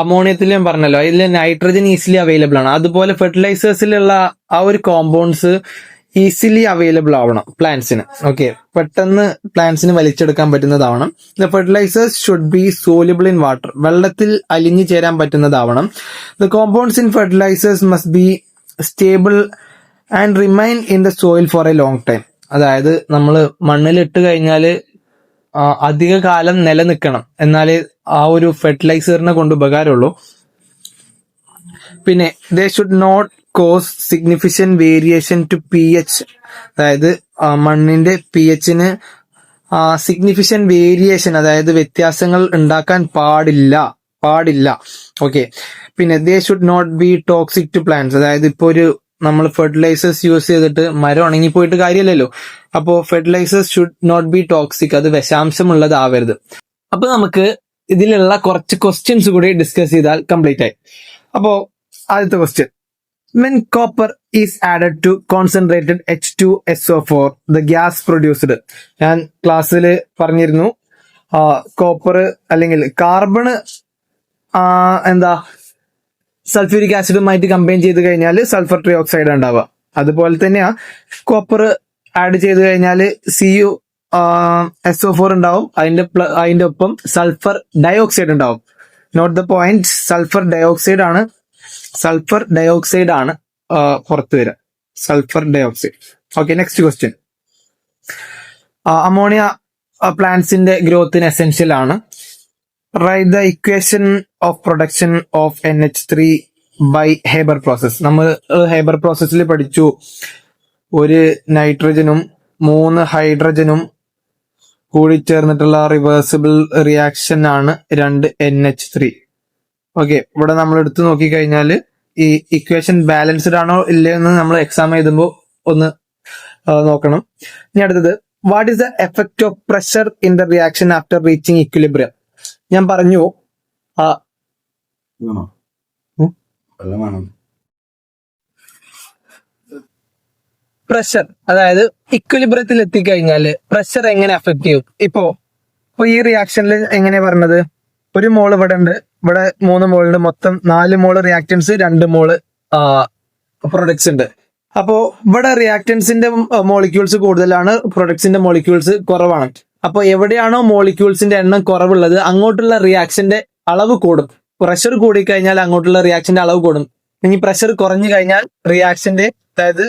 അമോണിയത്തിൽ ഞാൻ പറഞ്ഞല്ലോ, അതിൽ നൈട്രജൻ ഈസിലി അവൈലബിൾ ആണ്. അതുപോലെ ഫെർട്ടിലൈസേഴ്സിലുള്ള ആ ഒരു കോമ്പൗണ്ട്സ് ഈസിലി അവൈലബിൾ ആവണം പ്ലാന്റ്സിന്. ഓക്കെ, പെട്ടെന്ന് പ്ലാന്റ്സിന് വലിച്ചെടുക്കാൻ പറ്റുന്നതാവണം. The fertilisers should be soluble in water, വെള്ളത്തിൽ അലിഞ്ഞു ചേരാൻ പറ്റുന്നതാവണം. The compounds in fertilisers must be stable and remain in the soil for a long time. അതായത് നമ്മൾ മണ്ണിലിട്ട് കഴിഞ്ഞാൽ അധിക കാലം നിലനിൽക്കണം, എന്നാലേ ആ ഒരു ഫെർട്ടിലൈസറിനെ കൊണ്ട് ഉപകാരമുള്ളൂ. പിന്നെ they should not cause significant variation to pH, അതായത് മണ്ണിന്റെ pHന് സിഗ്നിഫിക്കന്റ് വേരിയേഷൻ, അതായത് വ്യത്യാസങ്ങൾ ഉണ്ടാക്കാൻ പാടില്ല. ഓക്കെ, പിന്നെ they should not be toxic to plants, അതായത് ഇപ്പൊ ഒരു നമ്മൾ ഫെർട്ടിലൈസേഴ്സ് യൂസ് ചെയ്തിട്ട് മരം ഉണങ്ങിപ്പോയിട്ട് കാര്യമില്ലല്ലോ. അപ്പോൾ fertilizers should not be toxic, അത് വിഷാംശമുള്ളതാവരുത്. അപ്പൊ നമുക്ക് ഇതിലുള്ള കുറച്ച് ക്വസ്റ്റ്യൻസ് കൂടി ഡിസ്കസ് ചെയ്താൽ കംപ്ലീറ്റ് ആയി. അപ്പോ ആദ്യത്തെ question, when copper is added to concentrated H2SO4 the gas produced. ഞാൻ ക്ലാസ്സിൽ പറഞ്ഞിരുന്നു, കോപ്പർ അല്ലെങ്കിൽ കാർബണ് സൾഫ്യൂരിക് ആസിഡുമായിട്ട് കമ്പൈൻ ചെയ്ത് കഴിഞ്ഞാൽ സൾഫർ ട്രൈ ഓക്സൈഡ് ഉണ്ടാവുക. അതുപോലെ തന്നെയാ കോപ്പർ ആഡ് ചെയ്ത് കഴിഞ്ഞാൽ CuSO4 ഉണ്ടാവും, അതിന്റെ ഒപ്പം സൾഫർ ഡയോക്സൈഡ് ഉണ്ടാവും. Note the point, sulphur dioxide ആണ് പുറത്തു വരിക, sulphur dioxide. Okay, next question, ammonia പ്ലാന്റ്സിന്റെ ഗ്രോത്തിന് എസെൻഷ്യൽ ആണ്. Write the equation of production of NH3 by Haber process. നമ്മൾ ഹേബർ പ്രോസസ്സിൽ പഠിച്ചു, ഒരു നൈട്രജനും 3 ഹൈഡ്രജനും കൂടി ചേർന്നിട്ടുള്ള റിവേഴ്സിബിൾ റിയാക്ഷൻ ആണ് 2 NH3. ഓക്കെ, ഇവിടെ നമ്മൾ എടുത്തു നോക്കിക്കഴിഞ്ഞാൽ ഈ ഇക്വേഷൻ ബാലൻസ്ഡ് ആണോ ഇല്ലയെന്ന് നമ്മൾ എക്സാം എഴുതുമ്പോൾ ഒന്ന് നോക്കണം. ഇനി അടുത്തത്, what is the effect of pressure in the reaction after reaching equilibrium. ഞാൻ പറഞ്ഞു പ്രഷർ, അതായത് ഇക്വിലിബ്രിയത്തിൽ എത്തിക്കഴിഞ്ഞാൽ പ്രഷർ എങ്ങനെ അഫക്ട് ചെയ്യും. ഇപ്പോ ഈ റിയാക്ഷനിൽ എങ്ങനെയാ പറഞ്ഞത്, ഒരു മോള് ഇവിടെ ഉണ്ട്, ഇവിടെ 3 മോളുണ്ട്, മൊത്തം 4 മോള് റിയാക്ടൻസ്, 2 മോള് പ്രൊഡക്ട്സ് ഉണ്ട്. അപ്പോ ഇവിടെ റിയാക്ടൻസിന്റെ മോളിക്യൂൾസ് കൂടുതലാണ്, പ്രൊഡക്ട്സിന്റെ മോളിക്യൂൾസ് കുറവാണ്. അപ്പൊ എവിടെയാണോ മോളിക്യൂൾസിന്റെ എണ്ണം കുറവുള്ളത് അങ്ങോട്ടുള്ള റിയാക്ഷന്റെ അളവ് കൂടും. പ്രഷർ കൂടിക്കഴിഞ്ഞാൽ അങ്ങോട്ടുള്ള റിയാക്ഷന്റെ അളവ് കൂടും. ഇനി പ്രഷർ കുറഞ്ഞു കഴിഞ്ഞാൽ റിയാക്ഷന്റെ, അതായത്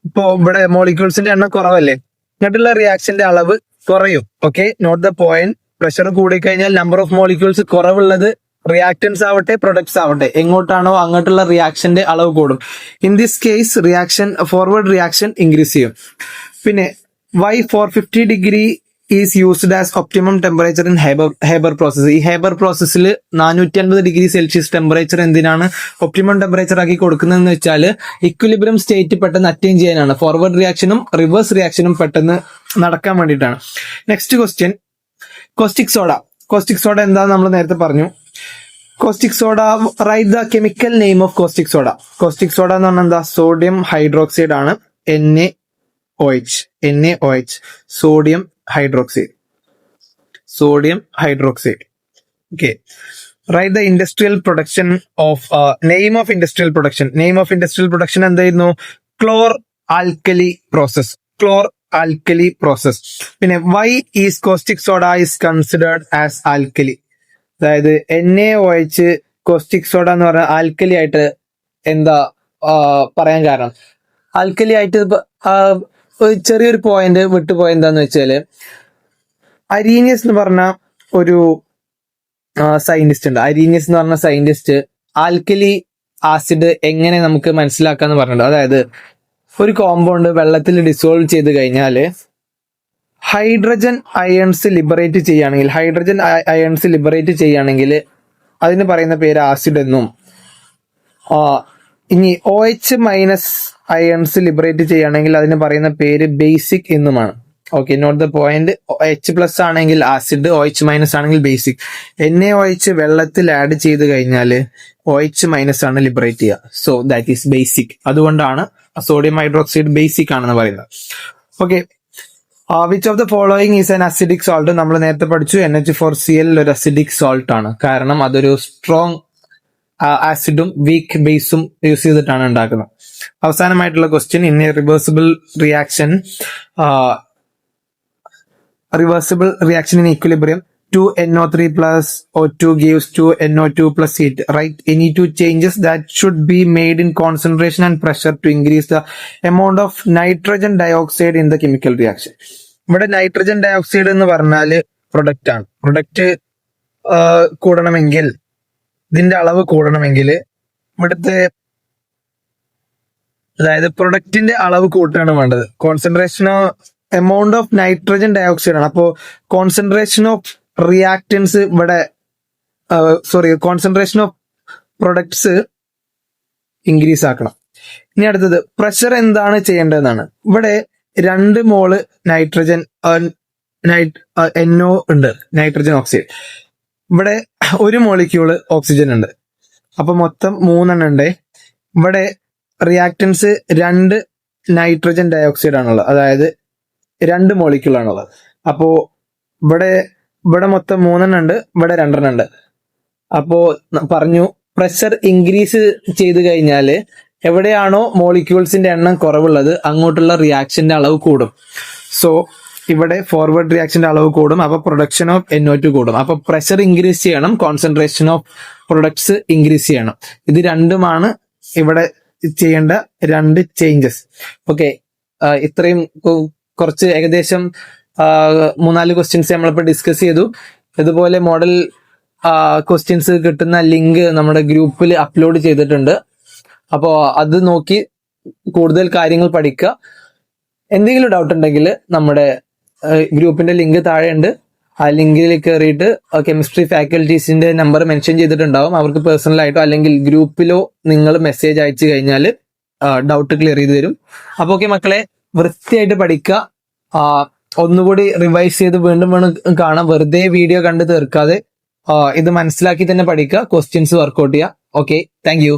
ഇപ്പോ ഇവിടെ മോളിക്യൂൾസിന്റെ എണ്ണം കുറവല്ലേ, ഇങ്ങോട്ടുള്ള റിയാക്ഷന്റെ അളവ് കുറയും. Okay, note the point. Pressure കൂടിക്കഴിഞ്ഞാൽ നമ്പർ ഓഫ് മോളിക്യൂൾസ് കുറവുള്ളത് റിയാക്ടൻസ് ആവട്ടെ പ്രൊഡക്ട്സ് ആവട്ടെ, എങ്ങോട്ടാണോ അങ്ങോട്ടുള്ള റിയാക്ഷന്റെ അളവ് കൂടും. In this case forward reaction increase ചെയ്യും. പിന്നെ why 450 degree is used as optimum temperature in Haber process. ഈ ഹേബർ പ്രോസസ്സിൽ 450 ഡിഗ്രി സെൽഷ്യസ് ടെമ്പറേച്ചർ എന്തിനാണ് ഒപ്റ്റിമം ടെമ്പറേച്ചർ ആക്കി കൊടുക്കുന്നതെന്ന് വെച്ചാൽ ഇക്വിലിബ്രിയം സ്റ്റേറ്റ് പെട്ടെന്ന് അറ്റൈൻ ചെയ്യാനാണ്. ഫോർവേഡ് റിയാക്ഷനും റിവേഴ്സ് റിയാക്ഷനും പെട്ടെന്ന് നടക്കാൻ വേണ്ടിയിട്ടാണ്. നെക്സ്റ്റ് ക്വസ്റ്റ്യൻ, കോസ്റ്റിക് സോഡ എന്താന്ന് നമ്മൾ നേരത്തെ പറഞ്ഞു. Caustic soda, right the chemical name of caustic soda. Caustic soda എന്ന് പറഞ്ഞാൽ എന്താ, സോഡിയം ഹൈഡ്രോക്സൈഡ് ആണ്, NaOH, sodium hydroxide. Okay, right the industrial production of name of industrial production എന്തായിരുന്നു, ക്ലോർ ആൽക്കലി പ്രോസസ്. പിന്നെ why is caustic soda is considered as alkali, അതായത് NaOH caustic soda എന്ന് പറഞ്ഞ alkali ആയിട്ട് എന്താ പറയാൻ കാരണം. ആൽക്കലി ആയിട്ട് ഒരു ചെറിയൊരു പോയിന്റ് വിട്ടുപോയ എന്താന്ന് വെച്ചാല്, അരീനിയസ് എന്ന് പറഞ്ഞ ഒരു സയന്റിസ്റ്റ് ഉണ്ട്. അരീനിയസ് എന്ന് പറഞ്ഞ സയന്റിസ്റ്റ് ആൽക്കലി ആസിഡ് എങ്ങനെ നമുക്ക് മനസ്സിലാക്കാന്ന് പറഞ്ഞിട്ടുണ്ട്. അതായത് ഒരു കോമ്പൗണ്ട് വെള്ളത്തിൽ ഡിസോൾവ് ചെയ്ത് കഴിഞ്ഞാൽ ഹൈഡ്രജൻ അയൺസ് ലിബറേറ്റ് ചെയ്യുകയാണെങ്കിൽ അതിന് പറയുന്ന പേര് ആസിഡ് എന്നും, ഇനി OH മൈനസ് അയൺസ് ലിബറേറ്റ് ചെയ്യുകയാണെങ്കിൽ അതിന് പറയുന്ന പേര് ബേസിക് എന്നുമാണ്. Okay, note the point. H+ ആണെങ്കിൽ ആസിഡ്, OH- ആണെങ്കിൽ ബേസിക്. NaOH വെള്ളത്തിൽ ആഡ് ചെയ്ത് കഴിഞ്ഞാൽ OH- ആണ് ലിബറേറ്റ് ചെയ്യുക. So that is basic. അതുകൊണ്ടാണ് സോഡിയം ഹൈഡ്രോക്സൈഡ് ബേസിക് ആണെന്ന് പറയുന്നത്. Okay, which of the following is an acidic salt? നമ്മൾ നേരത്തെ പഠിച്ചു NH4Cl ഒരു അസിഡിക് സോൾട്ട് ആണ്. കാരണം അതൊരു സ്ട്രോങ് ആസിഡും വീക്ക് ബേസും യൂസ് ചെയ്തിട്ടാണ് ഉണ്ടാക്കുന്നത്. അവസാനമായിട്ടുള്ള question, in a reversible reaction in equilibrium 2NO3 plus O2 gives 2NO2 plus heat. Write any two changes that should be made in concentration and pressure to increase the amount of nitrogen dioxide in the chemical reaction. ഇവിടെ nitrogen dioxide എന്ന് പറഞ്ഞാല് product ആണ്. Product കൂടണമെങ്കിൽ, ഇതിന്റെ അളവ് കൂടണമെങ്കിൽ ഇവിടുത്തെ, അതായത് പ്രൊഡക്റ്റിന്റെ അളവ് കൂട്ടാണ് വേണ്ടത്. Concentration amount of nitrogen dioxide ആണ്. അപ്പോ കോൺസെൻട്രേഷൻ ഓഫ് റിയാക്ടൻസ് ഇവിടെ, കോൺസെൻട്രേഷൻ ഓഫ് പ്രൊഡക്ട്സ് ഇൻക്രീസ് ആക്കണം. ഇനി അടുത്തത് പ്രഷർ എന്താണ് ചെയ്യേണ്ടതെന്നാണ്. ഇവിടെ 2 മോള് നൈട്രജൻ NO ഉണ്ട്, നൈട്രജൻ ഓക്സൈഡ്. ഇവിടെ 1 മോളിക്യൂള് ഓക്സിജൻ ഉണ്ട്. അപ്പൊ മൊത്തം 3 ഉണ്ട്. ഇവിടെ റിയാക്ടൻസ് 2 നൈട്രജൻ ഡയോക്സൈഡ് ആണുള്ളത്, അതായത് 2 മോളിക്യൂൾ ആണുള്ളത്. അപ്പോ ഇവിടെ മൊത്തം 3 ഉണ്ട്, ഇവിടെ 2 ഉണ്ട്. അപ്പോ പറഞ്ഞു പ്രഷർ ഇൻക്രീസ് ചെയ്ത് കഴിഞ്ഞാല് എവിടെയാണോ മോളിക്യൂൾസിന്റെ എണ്ണം കുറവുള്ളത് അങ്ങോട്ടുള്ള റിയാക്ഷന്റെ അളവ് കൂടും. സോ ഇവിടെ ഫോർവേഡ് റിയാക്ഷന്റെ അളവ് കൂടും, അപ്പൊ പ്രൊഡക്ഷൻ ഓഫ് NO2 കൂടും. അപ്പൊ പ്രഷർ ഇൻക്രീസ് ചെയ്യണം, കോൺസെൻട്രേഷൻ ഓഫ് പ്രൊഡക്ട്സ് ഇൻക്രീസ് ചെയ്യണം. ഇത് രണ്ടുമാണ് ഇവിടെ ചെയ്യേണ്ട 2 ചേഞ്ചസ്. ഓക്കെ, ഇത്രയും കുറച്ച് ഏകദേശം 3-4 ക്വസ്റ്റ്യൻസ് നമ്മളിപ്പോൾ ഡിസ്കസ് ചെയ്തു. ഇതുപോലെ മോഡൽ ക്വസ്റ്റ്യൻസ് കിട്ടുന്ന ലിങ്ക് നമ്മുടെ ഗ്രൂപ്പിൽ അപ്ലോഡ് ചെയ്തിട്ടുണ്ട്. അപ്പോൾ അത് നോക്കി കൂടുതൽ കാര്യങ്ങൾ പഠിക്കുക. എന്തെങ്കിലും ഡൗട്ട് ഉണ്ടെങ്കിൽ നമ്മുടെ ഗ്രൂപ്പിന്റെ ലിങ്ക് താഴെയുണ്ട്. ആ ലിങ്കിൽ കയറിയിട്ട് കെമിസ്ട്രി ഫാക്കൽറ്റീസിന്റെ നമ്പർ മെൻഷൻ ചെയ്തിട്ടുണ്ടാവും. അവർക്ക് പേഴ്സണലായിട്ടോ അല്ലെങ്കിൽ ഗ്രൂപ്പിലോ നിങ്ങൾ മെസ്സേജ് അയച്ചു കഴിഞ്ഞാൽ ഡൗട്ട് ക്ലിയർ ചെയ്ത് തരും. അപ്പോൾ ഓക്കെ മക്കളെ, വൃത്തിയായിട്ട് പഠിക്കുക. ഒന്നുകൂടി റിവൈസ് ചെയ്ത് വീണ്ടും കാണാം. വെറുതെ വീഡിയോ കണ്ട് തീർക്കാതെ ഇത് മനസ്സിലാക്കി തന്നെ പഠിക്കുക. ക്വസ്റ്റ്യൻസ് വർക്ക്ഔട്ട് ചെയ്യുക. Okay, thank you.